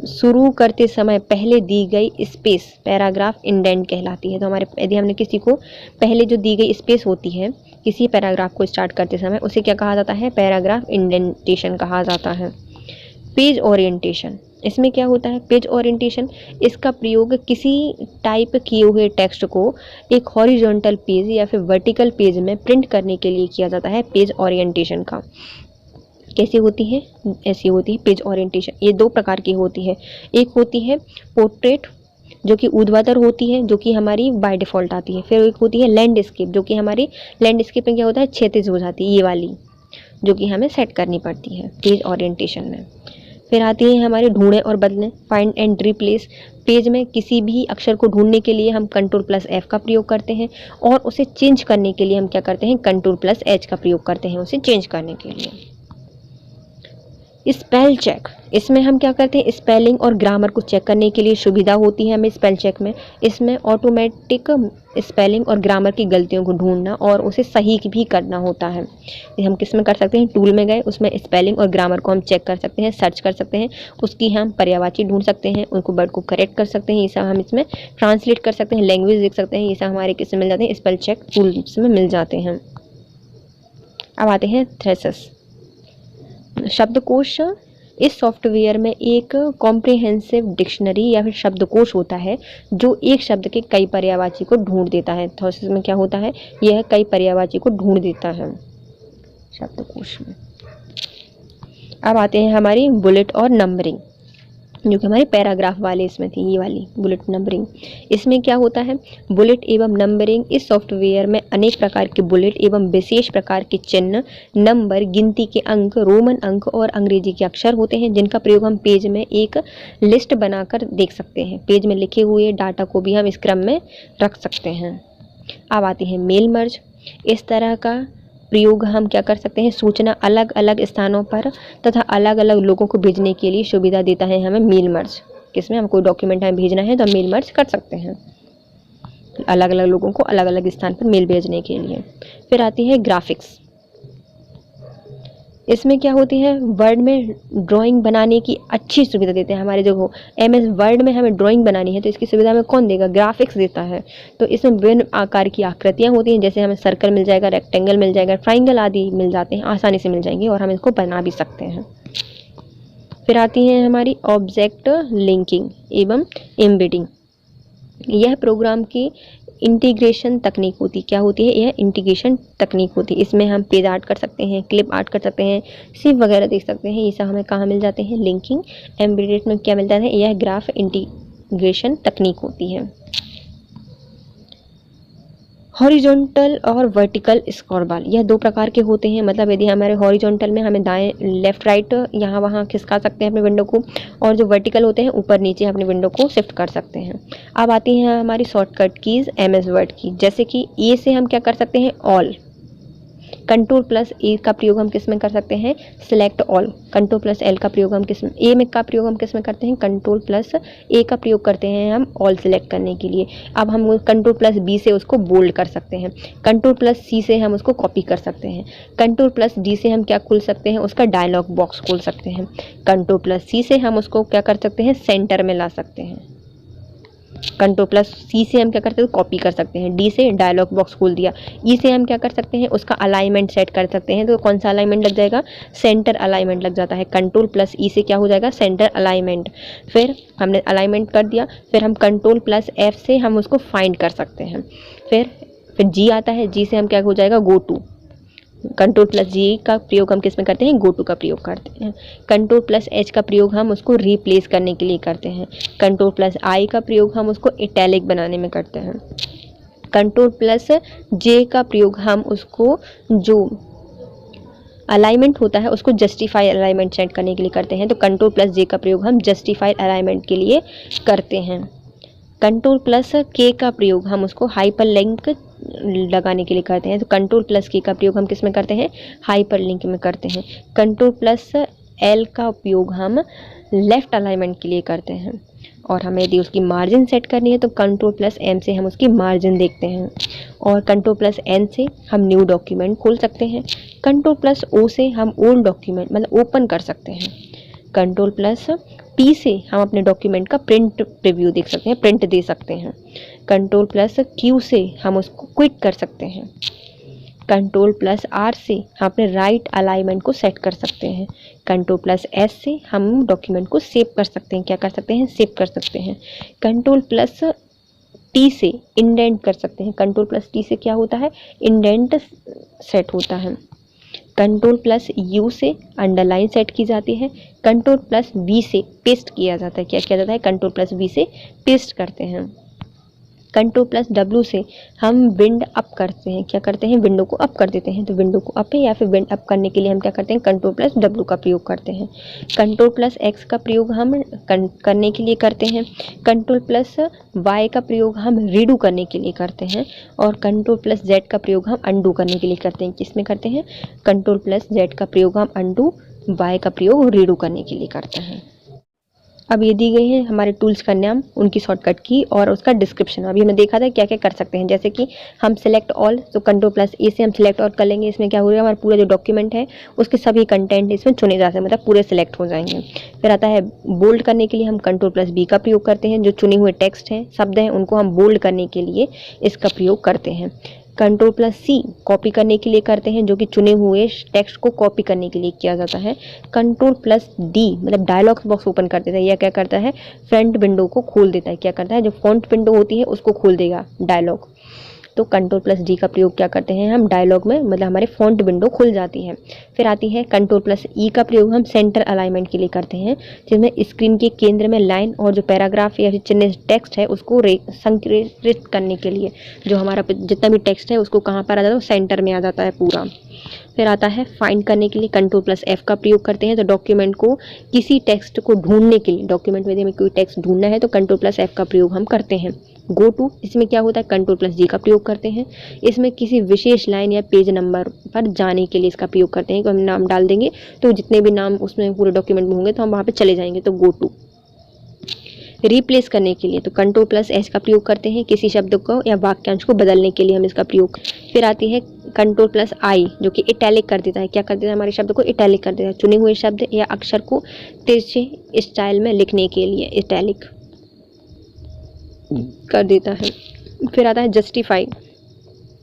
शुरू करते समय पहले दी गई स्पेस पैराग्राफ इंडेंट कहलाती है। तो हमारे यदि हमने किसी को पहले जो दी गई स्पेस होती है किसी पैराग्राफ को स्टार्ट करते समय, उसे क्या कहा जाता है? पैराग्राफ इंडेंटेशन कहा जाता है। पेज ओरिएंटेशन, इसमें क्या होता है? पेज ओरिएंटेशन, इसका प्रयोग किसी टाइप किए हुए टेक्स्ट को एक हॉरिजॉन्टल पेज या फिर वर्टिकल पेज में प्रिंट करने के लिए किया जाता है। पेज ओरिएंटेशन का कैसी होती है? ऐसी होती है पेज ओरिएंटेशन। ये 2 प्रकार की होती है। एक होती है पोर्ट्रेट जो कि ऊर्ध्वाधर होती है, जो कि हमारी बाय डिफ़ॉल्ट आती है। फिर एक होती है लैंडस्केप, जो कि हमारी लैंडस्केप में क्या होता है? क्षैतिज हो जाती है, ये वाली, जो कि हमें सेट करनी पड़ती है पेज ओरिएंटेशन में। फिर आती है हमारी ढूंढें और बदलें, फाइंड एंड रिप्लेस। पेज में किसी भी अक्षर को ढूंढने के लिए हम Ctrl+F का प्रयोग करते हैं और उसे चेंज करने के लिए हम क्या करते हैं, Ctrl+H का प्रयोग करते हैं उसे चेंज करने के लिए। स्पेल चेक, इसमें हम क्या करते हैं, स्पेलिंग और ग्रामर को चेक करने के लिए सुविधा होती है हमें स्पेल चेक में। इसमें ऑटोमेटिक स्पेलिंग और ग्रामर की गलतियों को ढूंढना और उसे सही भी करना होता है। ये हम किस में कर सकते हैं, टूल में गए, उसमें स्पेलिंग और ग्रामर को हम चेक कर सकते हैं, सर्च कर सकते हैं, उसकी हम पर्यायवाची ढूंढ सकते हैं, उनको वर्ड को करेक्ट कर सकते हैं, ये सब हम इसमें ट्रांसलेट कर सकते हैं, लैंग्वेज देख सकते हैं, ये सब हमारे किसमें मिल जाते हैं, स्पेल चेक टूल्स में मिल जाते हैं। अब आते हैं थ्रेसेस। शब्दकोश, इस सॉफ्टवेयर में एक कॉम्प्रिहेंसिव डिक्शनरी या फिर शब्दकोश होता है जो एक शब्द के कई पर्यायवाची को ढूंढ देता है। थ्रेसेस में क्या होता है, यह कई पर्यायवाची को ढूंढ देता है शब्दकोश में। अब आते हैं हमारी बुलेट और नंबरिंग, जो कि हमारे पैराग्राफ वाले इसमें थी, ये वाली बुलेट नंबरिंग। इसमें क्या होता है, बुलेट एवं नंबरिंग, इस सॉफ्टवेयर में अनेक प्रकार के बुलेट एवं विशेष प्रकार के चिन्ह, नंबर, गिनती के अंक, रोमन अंक और अंग्रेजी के अक्षर होते हैं जिनका प्रयोग हम पेज में एक लिस्ट बनाकर देख सकते हैं। पेज में लिखे हुए डाटा को भी हम इस क्रम में रख सकते हैं। अब आती है मेल मर्ज। इस तरह का प्रयोग हम क्या कर सकते हैं, सूचना अलग अलग स्थानों पर तथा अलग अलग लोगों को भेजने के लिए सुविधा देता है हमें मेल मर्ज। किसमें हम कोई डॉक्यूमेंट हमें भेजना है तो हम मेल मर्ज कर सकते हैं, अलग अलग लोगों को अलग अलग स्थान पर मेल भेजने के लिए। फिर आती है ग्राफिक्स। इसमें क्या होती है, वर्ड में ड्राइंग बनाने की अच्छी सुविधा देते हैं। हमारे जो MS वर्ड में हमें ड्राइंग बनानी है तो इसकी सुविधा हमें कौन देगा, ग्राफिक्स देता है। तो इसमें विभिन्न आकार की आकृतियाँ होती हैं, जैसे हमें सर्कल मिल जाएगा, रेक्टेंगल मिल जाएगा, ट्राइंगल आदि मिल जाते हैं, आसानी से मिल जाएंगे और हम इसको बना भी सकते हैं। फिर आती है हमारी ऑब्जेक्ट लिंकिंग एवं एम्बेडिंग। यह प्रोग्राम की इंटीग्रेशन तकनीक होती, क्या होती है, यह इंटीग्रेशन तकनीक होती है। इसमें हम पेज आर्ट कर सकते हैं, क्लिप आर्ट कर सकते हैं, सिप वगैरह देख सकते हैं। ये सब हमें कहाँ मिल जाते हैं, लिंकिंग एम्बेडेड में क्या मिलता है, यह ग्राफ इंटीग्रेशन तकनीक होती है। हॉरिजॉन्टल और वर्टिकल स्क्रॉल बार, यह दो प्रकार के होते हैं। मतलब यदि हमारे हॉरिजॉन्टल में हमें दाएं लेफ्ट राइट यहाँ वहाँ खिसका सकते हैं अपने विंडो को, और जो वर्टिकल होते हैं ऊपर नीचे अपने विंडो को शिफ्ट कर सकते हैं। अब आती हैं हमारी शॉर्टकट कीज़ MS वर्ड की, जैसे कि ए से हम क्या कर सकते हैं, ऑल। Ctrl+A का प्रयोग हम किस में कर सकते हैं, सिलेक्ट ऑल। Ctrl+L का प्रयोग हम किस में, ए में का प्रयोग हम किस में करते हैं, Ctrl+A का प्रयोग करते हैं हम ऑल सिलेक्ट करने के लिए। अब हम Ctrl+B से उसको बोल्ड कर सकते हैं, Ctrl+C से हम उसको कॉपी कर सकते हैं, Ctrl+D से हम क्या खोल सकते हैं, उसका डायलॉग बॉक्स खोल सकते हैं, Ctrl+C से हम उसको क्या कर सकते हैं, सेंटर में ला सकते हैं, Ctrl+C से हम क्या करते हैं, कॉपी कर सकते हैं, D से डायलॉग बॉक्स खोल दिया, E से हम क्या कर सकते हैं, उसका अलाइनमेंट सेट कर सकते हैं। तो कौन सा अलाइनमेंट लग जाएगा, सेंटर अलाइनमेंट लग जाता है। Ctrl+E से क्या हो जाएगा, सेंटर अलाइनमेंट। फिर हमने अलाइनमेंट कर दिया, फिर हम Ctrl+F से हम उसको फाइंड कर सकते हैं। फिर G आता है, G से हम क्या हो जाएगा, गो टू। Ctrl+G का प्रयोग हम किस में करते हैं, गो टू का प्रयोग करते हैं। Ctrl+H का प्रयोग हम उसको रिप्लेस करने के लिए करते हैं। Ctrl+I का प्रयोग हम उसको इटैलिक बनाने में करते हैं। Ctrl+J का प्रयोग हम उसको जो अलाइनमेंट होता है उसको जस्टिफाई अलाइनमेंट सेट करने के लिए करते हैं। तो Ctrl+J का प्रयोग हम जस्टिफाई अलाइनमेंट के लिए करते हैं। Ctrl+K का प्रयोग हम उसको हाइपर लिंक लगाने के लिए करते हैं। तो Ctrl+K का प्रयोग हम किस में करते हैं, हाइपर लिंक में करते हैं। Ctrl+L का उपयोग हम लेफ़्ट अलाइनमेंट के लिए करते हैं। और हमें यदि उसकी मार्जिन सेट करनी है तो Ctrl+M से हम उसकी मार्जिन देखते हैं। और Ctrl+N से हम न्यू डॉक्यूमेंट खोल सकते हैं। Ctrl+O से हम ओल्ड डॉक्यूमेंट मतलब ओपन कर सकते हैं। Ctrl+P से हम अपने डॉक्यूमेंट का प्रिंट प्रीव्यू देख सकते हैं, प्रिंट दे सकते हैं। Ctrl+Q से हम उसको क्विट कर सकते हैं। Ctrl+R से हम अपने राइट अलाइनमेंट को सेट कर सकते हैं। Ctrl+S से हम डॉक्यूमेंट को सेव कर सकते हैं, क्या कर सकते हैं, सेव कर सकते हैं। Ctrl+T से इंडेंट कर सकते हैं। Ctrl+T से क्या होता है, इंडेंट सेट होता है। Ctrl+U से अंडरलाइन सेट की जाती है। Ctrl+V से पेस्ट किया जाता है, क्या किया जाता है, Ctrl+V से पेस्ट करते हैं। कंट्रोल प्लस डब्ल्यू से हम विंड अप करते हैं, क्या करते हैं, विंडो को अप कर देते हैं। तो विंडो को अप है या फिर विंड अप करने के लिए हम क्या करते हैं, कंट्रोल प्लस डब्ल्यू का प्रयोग करते हैं। कंट्रोल प्लस एक्स का प्रयोग हम करने के लिए करते हैं। कंट्रोल प्लस वाई का प्रयोग हम रीडू करने के लिए करते हैं। और कंट्रोल प्लस जेड का प्रयोग हम अंडू करने के लिए करते हैं। किसमें करते हैं, कंट्रोल प्लस जेड का प्रयोग हम अंडू, वाई का प्रयोग रीडू करने के लिए करते हैं। अब ये दी गई है हमारे टूल्स का नाम, उनकी शॉर्टकट की और उसका डिस्क्रिप्शन। अभी हमने देखा था क्या क्या कर सकते हैं, जैसे कि हम सिलेक्ट ऑल, तो कंट्रोल प्लस ए से हम सिलेक्ट ऑल कर लेंगे। इसमें क्या हो हमारा पूरा जो डॉक्यूमेंट है उसके सभी कंटेंट इसमें चुने जा सकते हैं, मतलब पूरे सिलेक्ट हो जाएंगे। फिर आता है बोल्ड करने के लिए हम कंट्रोल प्लस बी का प्रयोग करते हैं। जो चुने हुए टेक्स्ट हैं, शब्द हैं, उनको हम बोल्ड करने के लिए इसका प्रयोग करते हैं। कंट्रोल प्लस सी कॉपी करने के लिए करते हैं, जो कि चुने हुए टेक्स्ट को कॉपी करने के लिए किया जाता है। कंट्रोल प्लस डी मतलब डायलॉग बॉक्स ओपन कर देता है। यह क्या करता है, फ्रंट विंडो को खोल देता है। क्या करता है, जो फ्रंट विंडो होती है उसको खोल देगा डायलॉग। तो कंट्रोल प्लस डी का प्रयोग क्या करते हैं हम डायलॉग में, मतलब हमारे फॉन्ट विंडो खुल जाती है। फिर आती है कंट्रोल प्लस ई का प्रयोग हम सेंटर अलाइनमेंट के लिए करते हैं, जिसमें स्क्रीन के केंद्र में लाइन और जो पैराग्राफ या फिर चिन्ह टेक्स्ट है उसको संकेंद्रित करने के लिए, जो हमारा जितना भी टेक्स्ट है उसको कहाँ पर आ जाता है, सेंटर में आ जाता है पूरा। फिर आता है फाइंड करने के लिए कंट्रोल प्लस एफ का प्रयोग करते हैं। तो डॉक्यूमेंट को किसी टेक्स्ट को ढूंढने के लिए, डॉक्यूमेंट में कोई टेक्स्ट ढूंढना है तो कंट्रोल प्लस एफ का प्रयोग हम करते हैं। गो टू, इसमें क्या होता है, कंट्रोल प्लस जी का प्रयोग करते हैं। इसमें किसी विशेष लाइन या पेज नंबर पर जाने के लिए इसका प्रयोग करते हैं। तो हम नाम डाल देंगे तो जितने भी नाम उसमें पूरे डॉक्यूमेंट में होंगे तो हम वहाँ पे चले जाएंगे, तो गो टू। रिप्लेस करने के लिए तो कंट्रोल प्लस एस का प्रयोग करते हैं, किसी शब्द को या वाक्यांश को बदलने के लिए हम इसका प्रयोग। फिर आती है कंट्रोल प्लस आई, जो कि इटैलिक कर देता है। क्या कर देता है, हमारे शब्द को इटैलिक कर देता है, चुने हुए शब्द या अक्षर को तिरछे स्टाइल में लिखने के लिए इटैलिक कर देता है। फिर आता है जस्टिफाई,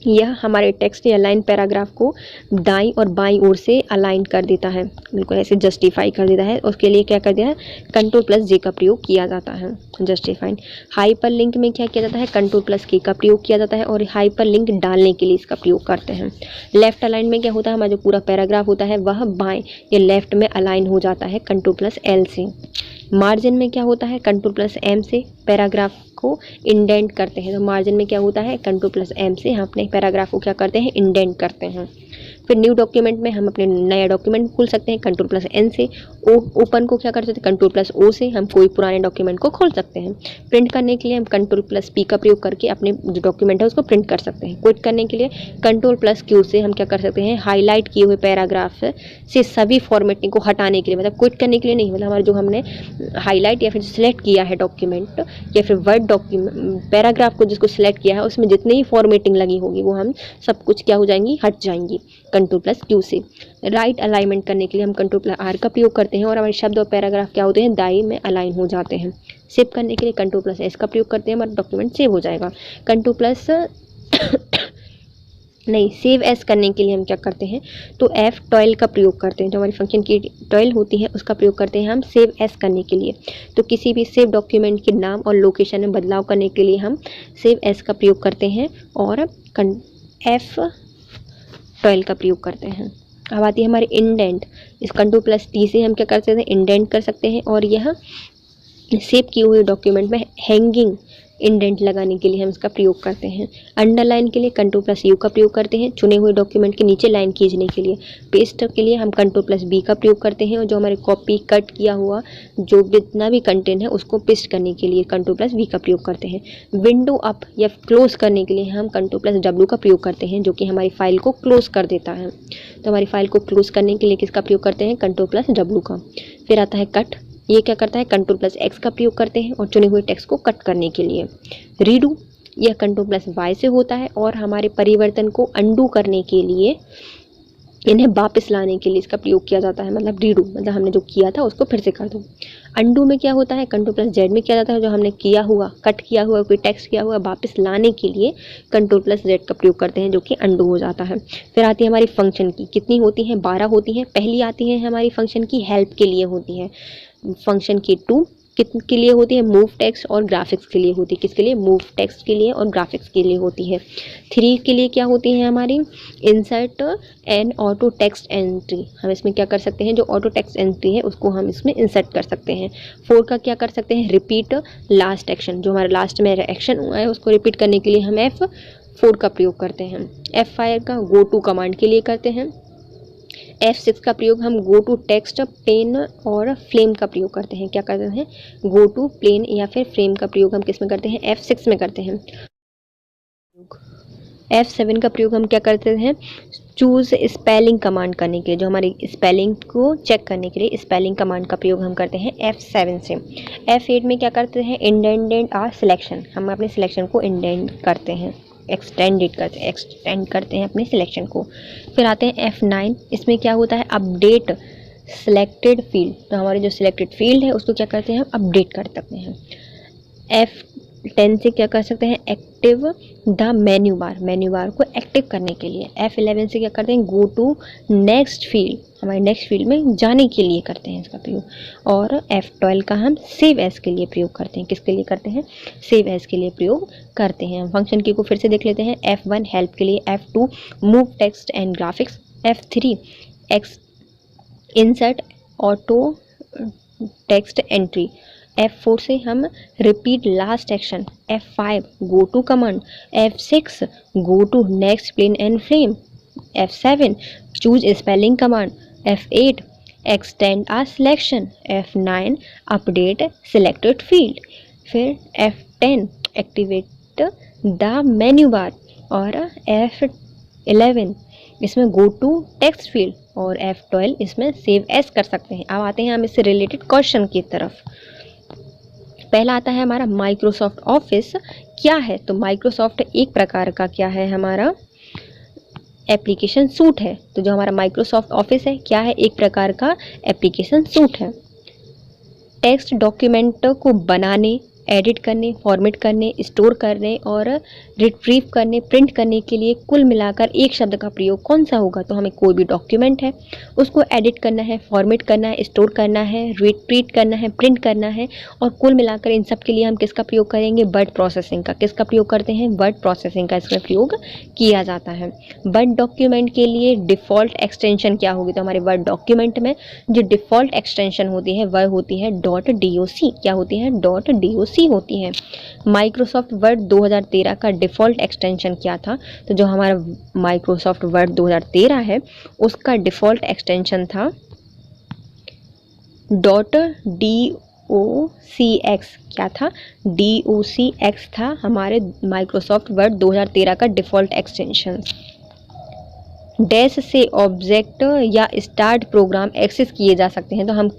यह हमारे टेक्स्ट या लाइन पैराग्राफ को दाईं और बाईं ओर से अलाइन कर देता है, बिल्कुल ऐसे जस्टिफाई कर देता है। उसके लिए क्या कर दिया है, कंट्रोल प्लस जे का प्रयोग किया जाता है, जस्टिफाइड। हाइपर लिंक में क्या किया जाता है, कंट्रोल प्लस के का प्रयोग किया जाता है और हाइपर लिंक डालने के लिए इसका प्रयोग करते हैं। लेफ्ट अलाइन में क्या होता है, हमारा जो पूरा पैराग्राफ होता है वह बाएँ या लेफ्ट में अलाइन हो जाता है कंट्रोल प्लस एल से। मार्जिन में क्या होता है, कंट्रोल प्लस एम से पैराग्राफ को इंडेंट करते हैं। तो मार्जिन में क्या होता है, कंट्रोल प्लस एम से हम अपने पैराग्राफ को क्या करते हैं, इंडेंट करते हैं। फिर न्यू डॉक्यूमेंट में हम अपने नया डॉक्यूमेंट खोल सकते हैं कंट्रोल प्लस एन से। ओपन को क्या कर सकते हैं, कंट्रोल प्लस ओ से हम कोई पुराने डॉक्यूमेंट को खोल सकते हैं। प्रिंट करने के लिए हम कंट्रोल प्लस पी का प्रयोग करके अपने जो डॉक्यूमेंट है उसको प्रिंट कर सकते हैं। क्विट करने के लिए कंट्रोल प्लस क्यू से हम क्या कर सकते हैं, हाईलाइट किए हुए पैराग्राफ से सभी फॉर्मेटिंग को हटाने के लिए, मतलब क्विट करने के लिए नहीं, मतलब हमारे जो हमने हाईलाइट या फिर सिलेक्ट किया है डॉक्यूमेंट या फिर वर्ड डॉक्यूमेंट पैराग्राफ को जिसको सिलेक्ट किया है उसमें जितनी ही फॉर्मेटिंग लगी होगी वो हम सब कुछ क्या हो जाएंगी, हट जाएंगी कंट्रोल प्लस क्यू से। राइट अलाइनमेंट करने के लिए हम कंट्रोल प्लस आर का प्रयोग करते हैं और हमारे शब्द और पैराग्राफ क्या होते हैं, दाएं में अलाइन हो जाते हैं। सेव करने के लिए कंट्रोल प्लस एस का प्रयोग करते हैं, हमारा डॉक्यूमेंट सेव हो जाएगा। कंट्रोल प्लस नहीं, सेव एस करने के लिए हम क्या करते हैं, तो F12 का प्रयोग करते हैं। जो हमारी फंक्शन की 12 होती है उसका प्रयोग करते हैं हम सेव एस करने के लिए। तो किसी भी सेव डॉक्यूमेंट के नाम और लोकेशन में बदलाव करने के लिए हम सेव एस का प्रयोग करते हैं और F12 का प्रयोग करते हैं। अब आती है हमारी इंडेंट, इस कंट्रोल प्लस टी से हम क्या कर सकते हैं, इंडेंट कर सकते हैं और यह सेव किए हुए डॉक्यूमेंट में हैंगिंग इंडेंट लगाने के लिए हम इसका प्रयोग करते हैं। अंडरलाइन के लिए कंट्रोल प्लस यू का प्रयोग करते हैं, चुने हुए डॉक्यूमेंट के नीचे लाइन खींचने के लिए। पेस्ट के लिए हम कंट्रोल प्लस बी का प्रयोग करते हैं और जो हमारे कॉपी कट किया हुआ जो जितना भी कंटेंट है उसको पेस्ट करने के लिए कंट्रोल प्लस बी का प्रयोग करते हैं। विंडो अप या क्लोज करने के लिए हम कंट्रोल प्लस डब्ल्यू का प्रयोग करते हैं, जो कि हमारी फाइल को क्लोज कर देता है। तो हमारी फाइल को क्लोज करने के लिए किसका प्रयोग करते हैं, कंट्रोल प्लस डब्ल्यू का। फिर आता है कट, ये क्या करता है, कंट्रोल प्लस एक्स का प्रयोग करते हैं और चुने हुए टेक्स्ट को कट करने के लिए। रीडू, यह कंट्रोल प्लस वाई से होता है और हमारे परिवर्तन को अंडू करने के लिए, इन्हें वापस लाने के लिए इसका प्रयोग किया जाता है। मतलब रीडू मतलब हमने जो किया था उसको फिर से कर दो। अंडू में क्या होता है, कंट्रोल प्लस जेड में किया जाता है, जो हमने किया हुआ कट किया हुआ कोई टेक्स्ट किया हुआ वापस लाने के लिए कंट्रोल प्लस जेड का प्रयोग करते हैं, जो कि अंडू हो जाता है। फिर आती है हमारी फंक्शन की, कितनी होती हैं, 12 होती हैं। पहली आती है हमारी फंक्शन की हेल्प के लिए होती है, फंक्शन की टू के लिए होती है? मूव टेक्स्ट और ग्राफिक्स के लिए होती है। किसके लिए? मूव टेक्स्ट के लिए और ग्राफिक्स के लिए होती है। 3 के लिए क्या होती है हमारी? Insert and auto text entry. हम इसमें क्या कर सकते हैं? जो ऑटो टेक्स्ट एंट्री है उसको हम इसमें इंसर्ट कर सकते हैं। 4 का क्या कर सकते हैं? Repeat last action. जो हमारा लास्ट में एक्शन हुआ है उसको रिपीट करने के लिए हम F4 का प्रयोग करते हैं। F5 का गो टू कमांड के लिए करते हैं। F6 का प्रयोग हम गो टू टेक्स्ट, पेन और फ्लेम का प्रयोग करते हैं। क्या करते हैं? गो टू, प्लेन या फिर फ्रेम का प्रयोग हम किस में करते हैं? F6 में करते हैं। F7 का प्रयोग हम क्या करते हैं? चूज स्पेलिंग कमांड करने के लिए, जो हमारी स्पेलिंग को चेक करने के लिए स्पेलिंग कमांड का प्रयोग हम करते हैं F7 से। F8 में क्या करते हैं? इंडेंट आ सिलेक्शन। हम अपने सिलेक्शन को इंडेंट करते हैं, एक्सटेंड करते हैं अपने सिलेक्शन को। फिर आते हैं F9। इसमें क्या होता है? Update selected field. तो हमारे जो सिलेक्टेड फील्ड है उसको क्या करते हैं? हम अपडेट कर सकते हैं। F10 से क्या कर सकते हैं? Active the menu bar. Menu bar को एक्टिव करने के लिए। F11 से क्या करते हैं? Go to next field. हमारे नेक्स्ट फील्ड में जाने के लिए करते हैं इसका प्रयोग। और F12 का हम सेव एज के लिए प्रयोग करते हैं। किसके लिए करते हैं? सेव एज के लिए प्रयोग करते हैं। फंक्शन की को फिर से देख लेते हैं। F1 हेल्प के लिए, F2 move text and graphics, F3 insert auto text entry, F4 से हम repeat last action, F5 go to command, F6 go to next plane and frame, F7 choose spelling command, F8 extend a selection, F9 update selected field. फिर F10 activate the menu bar और F11 इसमें गो टू टेक्स्ट फील्ड और F12 इसमें सेव एस कर सकते हैं। अब आते हैं हम इससे रिलेटेड क्वेश्चन की तरफ। पहला आता है हमारा माइक्रोसॉफ्ट ऑफिस क्या है? तो माइक्रोसॉफ्ट एक प्रकार का क्या है? हमारा एप्लीकेशन सूट है। तो जो हमारा माइक्रोसॉफ्ट ऑफिस है क्या है? एक प्रकार का एप्लीकेशन सूट है। टेक्स्ट डॉक्यूमेंट को बनाने, एडिट करने, फॉर्मेट करने, स्टोर करने और रिट्रीव करने, प्रिंट करने के लिए कुल मिलाकर एक शब्द का प्रयोग कौन सा होगा? तो हमें कोई भी डॉक्यूमेंट है उसको एडिट करना है, फॉर्मेट करना है, स्टोर करना है, रिट्रीव करना है, प्रिंट करना है और कुल मिलाकर इन सब के लिए हम किसका प्रयोग करेंगे? वर्ड प्रोसेसिंग का। किसका प्रयोग करते हैं? वर्ड प्रोसेसिंग का इसमें प्रयोग किया जाता है। वर्ड डॉक्यूमेंट के लिए डिफ़ॉल्ट एक्सटेंशन क्या होगी? तो हमारे वर्ड डॉक्यूमेंट में जो डिफ़ॉल्ट एक्सटेंशन होती है वह होती है .doc। क्या होती है? .doc होती है। माइक्रोसॉफ्ट वर्ड 2013 का डिफ़ॉल्ट एक्सटेंशन क्या था? तो जो हमारा माइक्रोसॉफ्ट वर्ड 2013 है उसका डिफ़ॉल्ट एक्सटेंशन था .docx। क्या था? docx था हमारे माइक्रोसॉफ्ट वर्ड 2013 का डिफ़ॉल्ट एक्सटेंशन। डैश से ऑब्जेक्ट या स्टार्ट प्रोग्राम एक्सेस किए जा सकते हैं। तो हम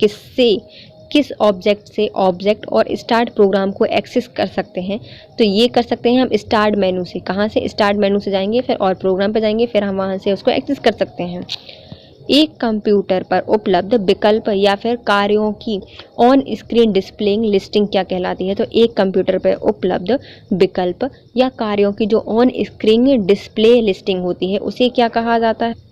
किस ऑब्जेक्ट से ऑब्जेक्ट और स्टार्ट प्रोग्राम को एक्सेस कर सकते हैं? तो ये कर सकते हैं हम स्टार्ट मेनू से। कहाँ से? स्टार्ट मेनू से जाएंगे, फिर और प्रोग्राम पे जाएंगे, फिर हम वहाँ से उसको एक्सेस कर सकते हैं। एक कंप्यूटर पर उपलब्ध विकल्प या फिर कार्यों की ऑन स्क्रीन डिस्प्लेइंग लिस्टिंग क्या कहलाती है? तो एक कंप्यूटर पर उपलब्ध विकल्प या कार्यों की जो ऑन स्क्रीन डिस्प्ले लिस्टिंग होती है उसे क्या कहा जाता है?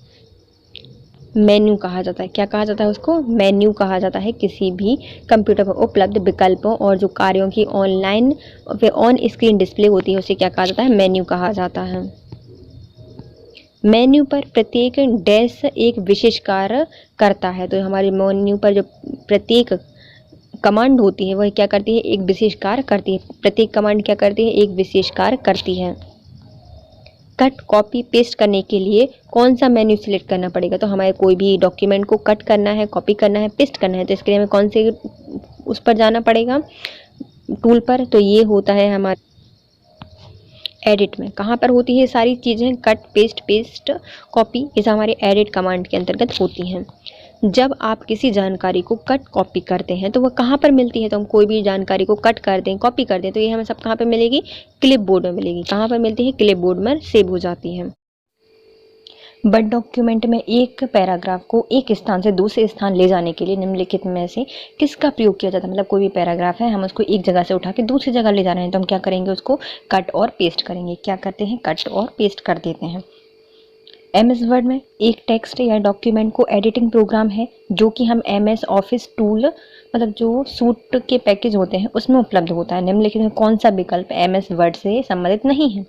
मेन्यू कहा जाता है। क्या कहा जाता है उसको? मेन्यू कहा जाता है। किसी भी कंप्यूटर पर उपलब्ध विकल्पों और जो कार्यों की ऑनलाइन फिर ऑन स्क्रीन डिस्प्ले होती है उसे क्या कहा जाता है? मेन्यू कहा जाता है। मेन्यू पर प्रत्येक डैश एक विशेष कार्य करता है। तो हमारे मेन्यू पर जो प्रत्येक कमांड होती है वह क्या करती है? एक विशेष कार्य करती है। प्रत्येक कमांड क्या करती है? एक विशेष कार्य करती है। कट, कॉपी, पेस्ट करने के लिए कौन सा मेन्यू सिलेक्ट करना पड़ेगा? तो हमारे कोई भी डॉक्यूमेंट को कट करना है, कॉपी करना है, पेस्ट करना है तो इसके लिए हमें कौन से उस पर जाना पड़ेगा? टूल पर। तो ये होता है हमारे एडिट में। कहाँ पर होती है सारी चीज़ें? कट, पेस्ट, कॉपी, ये सब हमारे एडिट कमांड के अंतर्गत होती हैं। जब आप किसी जानकारी को कट कॉपी करते हैं तो वह कहाँ पर मिलती है? तो हम कोई भी जानकारी को कट कर दें, कॉपी कर दें तो ये हमें सब कहाँ पर मिलेगी? क्लिपबोर्ड में मिलेगी। कहाँ पर मिलती है? क्लिपबोर्ड में सेव हो जाती है। वर्ड डॉक्यूमेंट में एक पैराग्राफ को एक स्थान से दूसरे स्थान ले जाने के लिए निम्नलिखित में से किसका प्रयोग किया जाता है? मतलब कोई भी पैराग्राफ है, हम उसको एक जगह से उठा के दूसरी जगह ले जा रहे हैं तो हम क्या करेंगे? उसको कट और पेस्ट करेंगे। क्या करते हैं? कट और पेस्ट कर देते हैं। MS वर्ड में एक टेक्स्ट या डॉक्यूमेंट को एडिटिंग प्रोग्राम है जो कि हम MS ऑफिस टूल मतलब जो सूट के पैकेज होते हैं उसमें उपलब्ध होता है। निम्नलिखित में कौन सा विकल्प MS वर्ड से संबंधित नहीं है?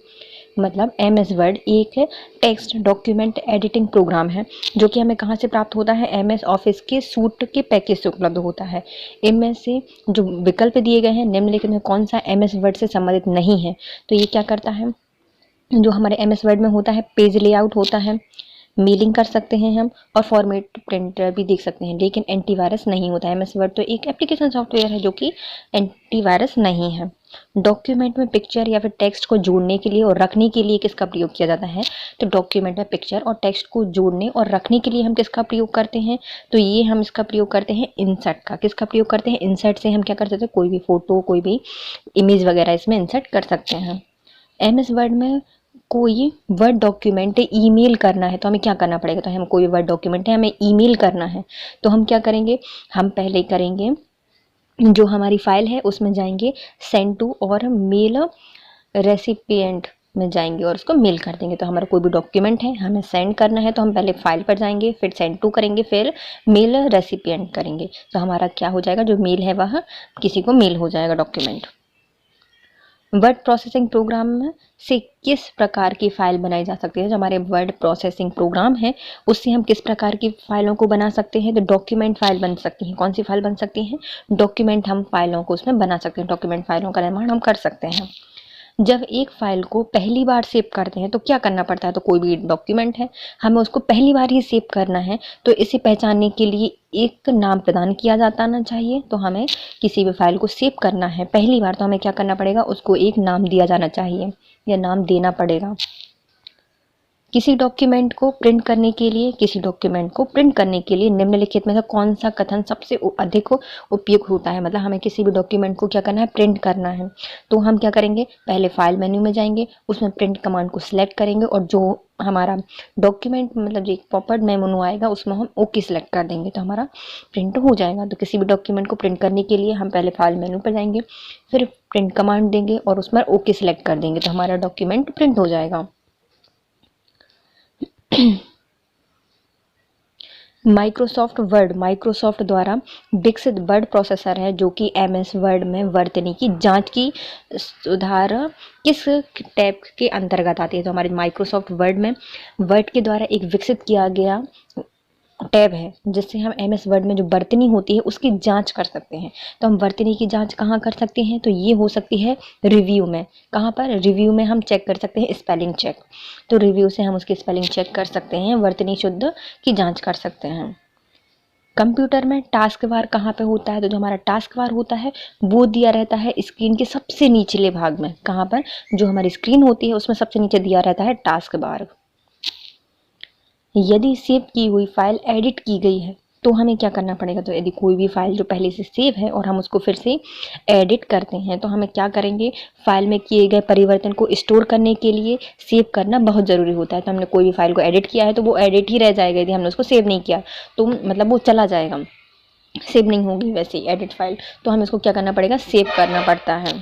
मतलब MS वर्ड एक टेक्स्ट डॉक्यूमेंट एडिटिंग प्रोग्राम है जो कि हमें कहाँ से प्राप्त होता है? MS ऑफिस के सूट के पैकेज से उपलब्ध होता है। इनमें से जो विकल्प दिए गए हैं निम्नलिखित में कौन सा MS वर्ड से संबंधित नहीं है? तो ये क्या करता है, जो हमारे MS वर्ड में होता है पेज लेआउट होता है, मेलिंग कर सकते हैं हम, और फॉर्मेट प्रिंटर भी देख सकते हैं, लेकिन एंटीवायरस नहीं होता है। MS वर्ड तो एक एप्लीकेशन सॉफ्टवेयर है जो कि एंटीवायरस नहीं है। डॉक्यूमेंट में पिक्चर या फिर टेक्स्ट को जोड़ने के लिए और रखने के लिए किसका प्रयोग किया जाता है? तो डॉक्यूमेंट में पिक्चर और टेक्स्ट को जोड़ने और रखने के लिए हम किसका प्रयोग करते हैं? तो ये हम इसका प्रयोग करते हैं इंसर्ट का। किसका प्रयोग करते हैं? इंसर्ट से हम क्या कर सकते हैं, कोई भी फोटो कोई भी इमेज वगैरह इसमें इंसर्ट कर सकते हैं। MS वर्ड में कोई वर्ड डॉक्यूमेंट ईमेल करना है तो हमें क्या करना पड़ेगा? तो हम कोई वर्ड डॉक्यूमेंट है हमें ईमेल करना है तो हम क्या करेंगे, हम पहले करेंगे जो हमारी फाइल है उसमें जाएंगे, सेंड टू और मेल रेसिपिएंट में जाएंगे और उसको मेल कर देंगे। तो हमारा कोई भी डॉक्यूमेंट है हमें सेंड करना है तो हम पहले फाइल पर जाएंगे, फिर सेंड टू करेंगे, फिर मेल रेसिपिएंट करेंगे। तो हमारा क्या हो जाएगा, जो मेल है वह किसी को मेल हो जाएगा डॉक्यूमेंट। वर्ड प्रोसेसिंग प्रोग्राम से किस प्रकार की फ़ाइल बनाई जा सकती है? जो हमारे वर्ड प्रोसेसिंग प्रोग्राम है उससे हम किस प्रकार की फ़ाइलों को बना सकते हैं? तो डॉक्यूमेंट फ़ाइल बन सकती हैं। कौन सी फ़ाइल बन सकती हैं? डॉक्यूमेंट हम फाइलों को उसमें बना सकते हैं, डॉक्यूमेंट फाइलों का निर्माण हम कर सकते हैं। जब एक फ़ाइल को पहली बार सेव करते हैं तो क्या करना पड़ता है? तो कोई भी डॉक्यूमेंट है हमें उसको पहली बार ही सेव करना है तो इसे पहचानने के लिए एक नाम प्रदान किया जाता ना चाहिए। तो हमें किसी भी फाइल को सेव करना है पहली बार तो हमें क्या करना पड़ेगा, उसको एक नाम दिया जाना चाहिए या नाम देना पड़ेगा। किसी डॉक्यूमेंट को प्रिंट करने के लिए निम्नलिखित में से कौन सा कथन सबसे अधिक उपयुक्त होता है? मतलब हमें किसी भी डॉक्यूमेंट को क्या करना है, प्रिंट करना है तो हम क्या करेंगे, पहले फाइल मेन्यू में जाएंगे, उसमें प्रिंट कमांड को सिलेक्ट करेंगे और जो हमारा डॉक्यूमेंट मतलब जो पॉपअप मेनू आएगा उसमें हम ओके सिलेक्ट कर देंगे तो हमारा प्रिंट हो जाएगा। तो किसी भी डॉक्यूमेंट को प्रिंट करने के लिए हम पहले फाइल मेनू पर जाएंगे, फिर प्रिंट कमांड देंगे और उसमें ओके सिलेक्ट कर देंगे तो हमारा डॉक्यूमेंट प्रिंट हो जाएगा। माइक्रोसॉफ्ट द्वारा विकसित वर्ड प्रोसेसर है जो कि MS वर्ड में वर्तनी की जांच की सुधार किस टैब के अंतर्गत आती है? तो हमारे माइक्रोसॉफ्ट वर्ड में वर्ड के द्वारा एक विकसित किया गया टैब है जिससे हम MS वर्ड में जो वर्तनी होती है उसकी जांच कर सकते हैं। तो हम वर्तनी की जांच कहाँ कर सकते हैं? तो ये हो सकती है रिव्यू में। कहाँ पर? रिव्यू में हम चेक कर सकते हैं स्पेलिंग चेक। तो रिव्यू से हम उसकी स्पेलिंग चेक कर सकते हैं, वर्तनी शुद्ध की जांच कर सकते हैं। कंप्यूटर में टास्क बार कहाँ पे होता है? तो जो हमारा टास्क बार होता है वो दिया रहता है स्क्रीन के सबसे निचले भाग में। कहाँ पर? जो हमारी स्क्रीन होती है उसमें सबसे नीचे दिया रहता है टास्क बार। यदि सेव की हुई फाइल एडिट की गई है तो हमें क्या करना पड़ेगा? तो यदि कोई भी फाइल जो पहले से सेव है और हम उसको फिर से एडिट करते हैं तो हमें क्या करेंगे, फाइल में किए गए परिवर्तन को स्टोर करने के लिए सेव करना बहुत ज़रूरी होता है। तो हमने कोई भी फाइल को एडिट किया है तो वो एडिट ही रह जाएगा, यदि हमने उसको सेव नहीं किया तो मतलब वो चला जाएगा, सेव नहीं होगी वैसे ही एडिट फाइल। तो हमें इसको क्या करना पड़ेगा, सेव करना पड़ता है।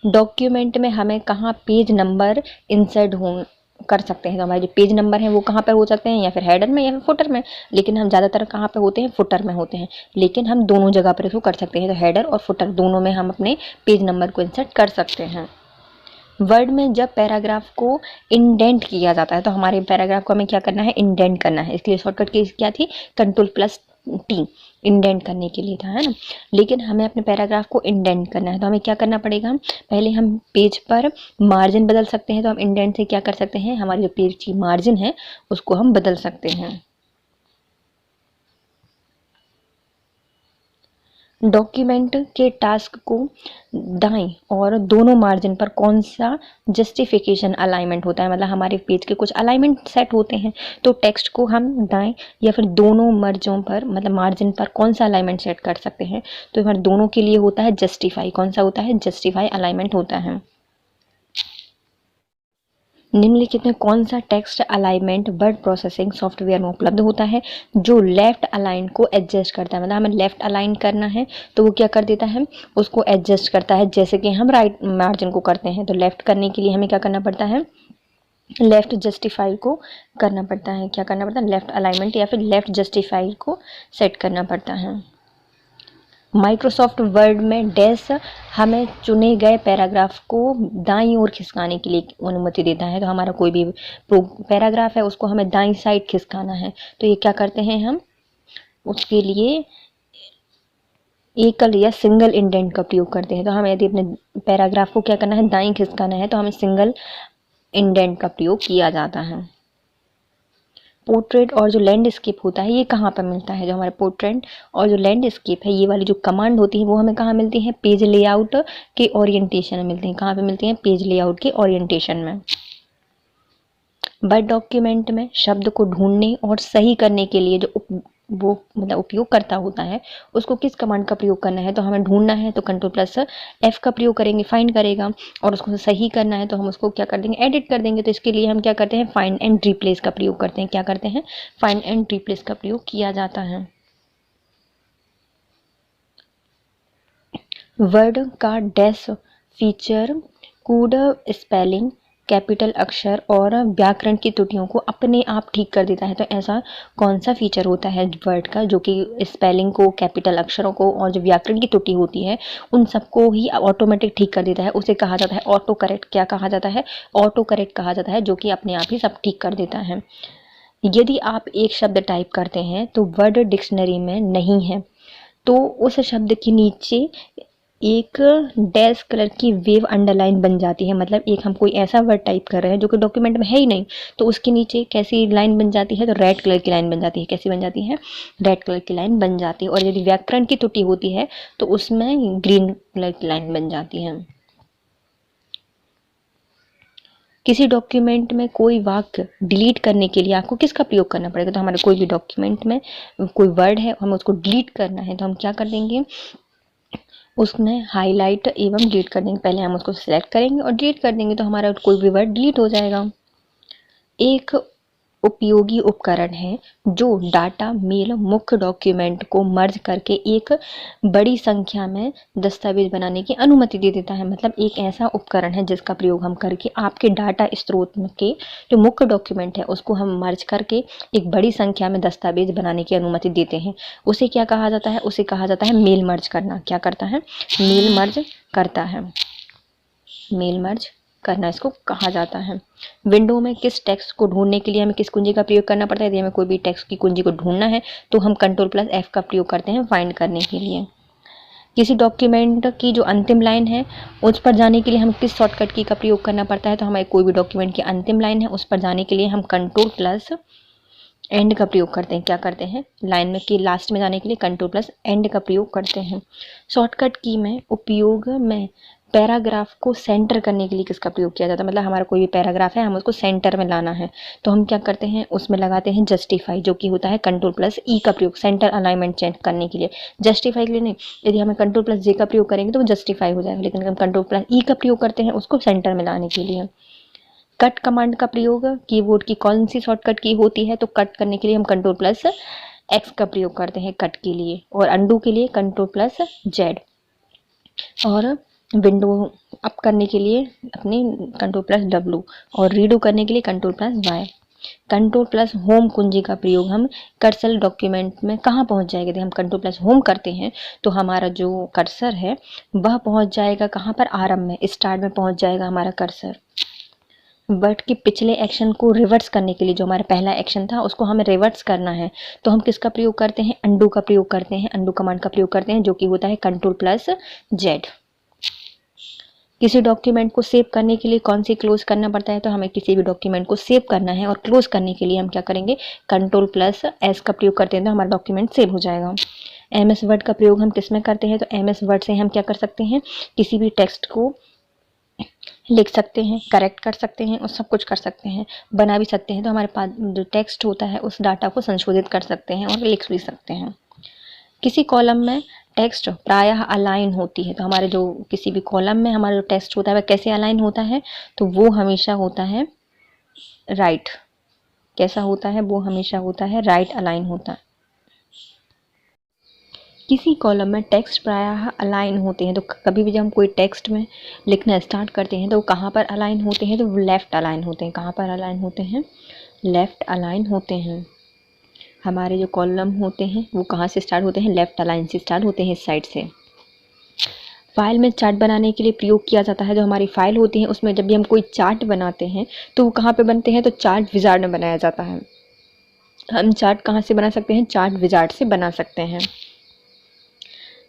डॉक्यूमेंट में हमें कहाँ पेज नंबर इंसर्ट हो कर सकते हैं? तो हमारे जो पेज नंबर हैं वो कहाँ पे हो सकते हैं, या फिर हेडर में या फिर फुटर में, लेकिन हम ज़्यादातर कहाँ पे होते हैं, फुटर में होते हैं, लेकिन हम दोनों जगह पर इसको कर सकते हैं। तो हेडर और फुटर दोनों में हम अपने पेज नंबर को इंसर्ट कर सकते हैं। वर्ड में जब पैराग्राफ को इंडेंट किया जाता है तो हमारे पैराग्राफ को हमें क्या करना है, इंडेंट करना है। इसके लिए शॉर्टकट की क्या थी, Ctrl+T इंडेंट करने के लिए था, है ना। लेकिन हमें अपने पैराग्राफ को इंडेंट करना है तो हमें क्या करना पड़ेगा, पहले हम पेज पर मार्जिन बदल सकते हैं। तो हम इंडेंट से क्या कर सकते हैं, हमारी जो पेज की मार्जिन है उसको हम बदल सकते हैं। डॉक्यूमेंट के टास्क को दाएं और दोनों मार्जिन पर कौन सा जस्टिफिकेशन अलाइनमेंट होता है? मतलब हमारे पेज के कुछ अलाइनमेंट सेट होते हैं तो टेक्स्ट को हम दाएं या फिर दोनों मर्जों पर मतलब मार्जिन पर कौन सा अलाइनमेंट सेट कर सकते हैं? तो हमारे दोनों के लिए होता है जस्टिफाई। कौन सा होता है, जस्टिफाई अलाइनमेंट होता है। निम्नलिखित में कौन सा text alignment word processing software में उपलब्ध होता है जो लेफ्ट अलाइन को एडजस्ट करता है? मतलब हमें लेफ्ट अलाइन करना है तो वो क्या कर देता है, उसको एडजस्ट करता है। जैसे कि हम राइट मार्जिन को करते हैं तो लेफ्ट करने के लिए हमें क्या करना पड़ता है, लेफ्ट जस्टिफाई को करना पड़ता है। क्या करना पड़ता है? लेफ्ट अलाइनमेंट या फिर लेफ्ट जस्टिफाई को सेट करना पड़ता है। माइक्रोसॉफ्ट वर्ड में डैश हमें चुने गए पैराग्राफ को दाईं ओर खिसकाने के लिए अनुमति देता है। तो हमारा कोई भी पैराग्राफ है उसको हमें दाईं साइड खिसकाना है, तो ये क्या करते हैं हम, उसके लिए एकल या सिंगल इंडेंट का प्रयोग करते हैं। तो हमें यदि अपने पैराग्राफ को क्या करना है, दाईं खिसकाना है, तो हमें सिंगल इंडेंट का प्रयोग किया जाता है। पोर्ट्रेट और जो लैंडस्केप होता है ये कहाँ पर मिलता है? जो हमारे पोर्ट्रेट और जो लैंडस्केप है ये वाली जो कमांड होती है वो हमें कहाँ मिलती है? पेज लेआउट के ओरिएंटेशन में मिलती है। कहाँ पे मिलती है? पेज लेआउट के ओरिएंटेशन में। वर्ड डॉक्यूमेंट में शब्द को ढूंढने और सही करने के लिए जो वो मतलब उपयोगकर्ता होता है उसको किस कमांड का प्रयोग करना है? तो हमें ढूंढना है तो Ctrl+F का प्रयोग करेंगे, फाइंड करेगा, और उसको सही करना है तो हम उसको क्या कर देंगे? एडिट कर देंगे। तो इसके लिए हम क्या करते हैं? फाइंड एंड रिप्लेस का प्रयोग करते हैं। क्या करते हैं? फाइंड एंड रिप्लेस का प्रयोग किया जाता है। वर्ड का डैश फीचर कूड स्पेलिंग, कैपिटल अक्षर और व्याकरण की त्रुटियों को अपने आप ठीक कर देता है। तो ऐसा कौन सा फीचर होता है वर्ड का जो कि स्पेलिंग को, कैपिटल अक्षरों को और जो व्याकरण की त्रुटि होती है उन सबको ही ऑटोमेटिक ठीक कर देता है? उसे कहा जाता है ऑटो करेक्ट। क्या कहा जाता है? ऑटो करेक्ट कहा जाता है, जो कि अपने आप ही सब ठीक कर देता है। यदि आप एक शब्द टाइप करते हैं तो वर्ड डिक्शनरी में नहीं है तो उस शब्द के नीचे एक डैश कलर की वेव अंडरलाइन बन जाती है। मतलब एक हम कोई ऐसा वर्ड टाइप कर रहे हैं जो कि डॉक्यूमेंट में है ही नहीं, तो उसके नीचे कैसी लाइन बन जाती है? तो रेड कलर की लाइन बन जाती है। कैसी बन जाती है? रेड कलर की लाइन बन जाती है। और यदि व्याकरण की त्रुटि होती है तो उसमें ग्रीन कलर की लाइन बन जाती है। किसी डॉक्यूमेंट में कोई वाक्य डिलीट करने के लिए आपको किसका प्रयोग करना पड़ेगा? तो हमारे कोई भी डॉक्यूमेंट में कोई वर्ड है, हमें उसको डिलीट करना है तो हम क्या कर देंगे? उसमें हाईलाइट एवं डिलीट कर देंगे। पहले हम उसको सिलेक्ट करेंगे और डिलीट कर देंगे तो हमारा कोई भी वर्ड डिलीट हो जाएगा। एक उपयोगी उपकरण है जो डाटा मेल मुख्य डॉक्यूमेंट को मर्ज करके एक बड़ी संख्या में दस्तावेज बनाने की अनुमति दे देता है। मतलब एक ऐसा उपकरण है जिसका प्रयोग हम करके आपके डाटा स्रोत के जो मुख्य डॉक्यूमेंट है उसको हम मर्ज करके एक बड़ी संख्या में दस्तावेज बनाने की अनुमति देते हैं। उसे क्या कहा जाता है? उसे कहा जाता है मेल मर्ज करना। क्या करता है? मेल मर्ज करता है। मेल मर्ज करना इसको कहा जाता है। विंडो में किस टेक्स्ट को ढूंढने के लिए हमें किस कुंजी का प्रयोग करना पड़ता है? यदि हमें कोई भी टेक्स्ट की कुंजी को ढूंढना है तो हम Ctrl+F का प्रयोग करते हैं फाइंड करने के लिए। किसी डॉक्यूमेंट की जो अंतिम लाइन है उस पर जाने के लिए हम किस शॉर्टकट की का प्रयोग करना पड़ता है? तो हमारे कोई भी डॉक्यूमेंट की अंतिम लाइन है उस पर जाने के लिए हम Ctrl+ एंड का प्रयोग करते हैं। क्या करते हैं? लाइन में की लास्ट में जाने के लिए Ctrl+ एंड का प्रयोग करते हैं। शॉर्टकट की में उपयोग में पैराग्राफ को सेंटर करने के लिए किसका प्रयोग किया जाता है? मतलब हमारा कोई भी पैराग्राफ है, हम उसको सेंटर में लाना है तो हम क्या करते हैं? उसमें लगाते हैं जस्टिफाई, जो कि होता है Ctrl+E का प्रयोग सेंटर अलाइनमेंट चेक करने के लिए। जस्टिफाई के लिए नहीं, यदि हमें Ctrl+J का प्रयोग करेंगे तो वो जस्टिफाई हो जाएगा, लेकिन हम Ctrl+E का प्रयोग करते हैं उसको सेंटर में लाने के लिए। कट कमांड का प्रयोग कीबोर्ड की कौन सी शॉर्टकट की होती है? तो कट करने के लिए हम Ctrl+X का प्रयोग करते हैं कट के लिए, और अंडू के लिए Ctrl+Z, और विंडो अप करने के लिए अपनी Ctrl+W, और रीडो करने के लिए Ctrl+Y। Ctrl+Home कुंजी का प्रयोग हम कर्सर डॉक्यूमेंट में कहाँ पहुँच जाएगा? यदि हम Ctrl+Home करते हैं तो हमारा जो कर्सर है वह पहुँच जाएगा कहाँ पर? आरंभ में, स्टार्ट में पहुँच जाएगा हमारा कर्सर। वर्ड के पिछले एक्शन को रिवर्स करने के लिए, जो हमारा पहला एक्शन था उसको हमें रिवर्स करना है तो हम किसका प्रयोग करते हैं? अंडू का प्रयोग करते हैं। अंडू कमांड का प्रयोग करते हैं जो कि होता है Ctrl+Z। किसी डॉक्यूमेंट को सेव करने के लिए कौन सी क्लोज करना पड़ता है? तो हमें किसी भी डॉक्यूमेंट को सेव करना है और क्लोज करने के लिए हम क्या करेंगे? Ctrl+S का प्रयोग करते हैं तो हमारा डॉक्यूमेंट सेव हो जाएगा। MS वर्ड का प्रयोग हम किस में करते हैं? तो MS वर्ड से हम क्या कर सकते हैं? किसी भी टेक्स्ट को लिख सकते हैं, करेक्ट कर सकते हैं और सब कुछ कर सकते हैं, बना भी सकते हैं। तो हमारे पास जो टेक्स्ट होता है उस डाटा को संशोधित कर सकते हैं और लिख भी सकते हैं। किसी कॉलम में टेक्स्ट प्रायः अलाइन होती है, तो हमारे जो किसी भी कॉलम में हमारा जो टेक्स्ट होता है वह कैसे अलाइन होता है? तो वो हमेशा होता है राइट। कैसा होता है? वो हमेशा होता है राइट अलाइन होता है। किसी कॉलम में टेक्स्ट प्रायः अलाइन होते हैं, तो कभी भी जब हम कोई टेक्स्ट में लिखना स्टार्ट करते हैं तो वो कहाँ पर अलाइन होते हैं, तो लेफ़्ट अलाइन होते हैं। कहाँ पर अलाइन होते हैं, लेफ़्ट अलाइन होते हैं। हमारे जो कॉलम होते हैं वो कहाँ से स्टार्ट होते हैं, लेफ़्ट अलाइन से स्टार्ट होते हैं, इस साइड से। फाइल में चार्ट बनाने के लिए प्रयोग किया जाता है। जो हमारी फाइल होती है उसमें जब भी हम कोई चार्ट बनाते हैं तो वो कहाँ पे बनते हैं, तो चार्ट विजार्ड में बनाया जाता है। हम चार्ट कहाँ से बना सकते हैं, चार्ट विजार्ड से बना सकते हैं।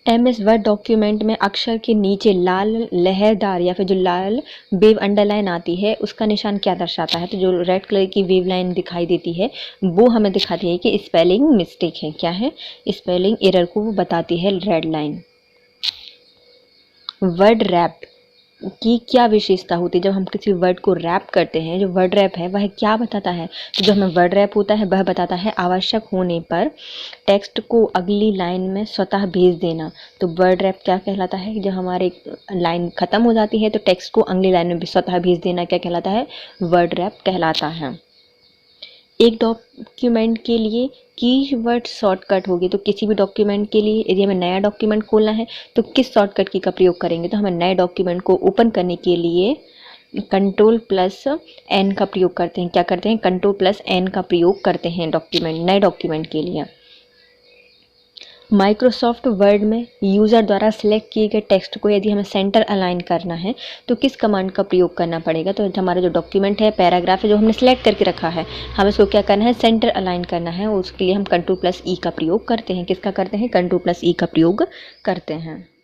MS वर्ड डॉक्यूमेंट में अक्षर के नीचे लाल लहरदार या फिर जो लाल वेव अंडरलाइन आती है उसका निशान क्या दर्शाता है, तो जो रेड कलर की वेव लाइन दिखाई देती है वो हमें दिखाती है कि स्पेलिंग मिस्टेक है। क्या है, स्पेलिंग एरर को वो बताती है रेड लाइन। वर्ड रैप की क्या विशेषता होती है, जब हम किसी वर्ड को रैप करते हैं, जो वर्ड रैप है वह क्या बताता है, तो जो हमें वर्ड रैप होता है वह बताता है आवश्यक होने पर टेक्स्ट को अगली लाइन में स्वतः भेज देना। तो वर्ड रैप क्या कहलाता है, जब हमारी लाइन ख़त्म हो जाती है तो टेक्स्ट को अगली लाइन में स्वतः भेज देना क्या कहलाता है, वर्ड रैप कहलाता है। एक डॉक्यूमेंट के लिए कीवर्ड शॉर्टकट होगी, तो किसी भी डॉक्यूमेंट के लिए यदि हमें नया डॉक्यूमेंट खोलना है तो किस शॉर्टकट की का प्रयोग करेंगे, तो हमें नए डॉक्यूमेंट को ओपन करने के लिए Ctrl+N का प्रयोग करते हैं। क्या करते हैं, Ctrl+N का प्रयोग करते हैं नए डॉक्यूमेंट के लिए। माइक्रोसॉफ्ट वर्ड में यूज़र द्वारा सिलेक्ट किए गए टेक्स्ट को यदि हमें सेंटर अलाइन करना है तो किस कमांड का प्रयोग करना पड़ेगा, तो हमारा जो डॉक्यूमेंट है, पैराग्राफ है, जो हमने सेलेक्ट करके रखा है, हमें इसको क्या करना है, सेंटर अलाइन करना है। उसके लिए हम Ctrl+E का प्रयोग करते हैं। किसका करते हैं, Ctrl+E का प्रयोग करते हैं।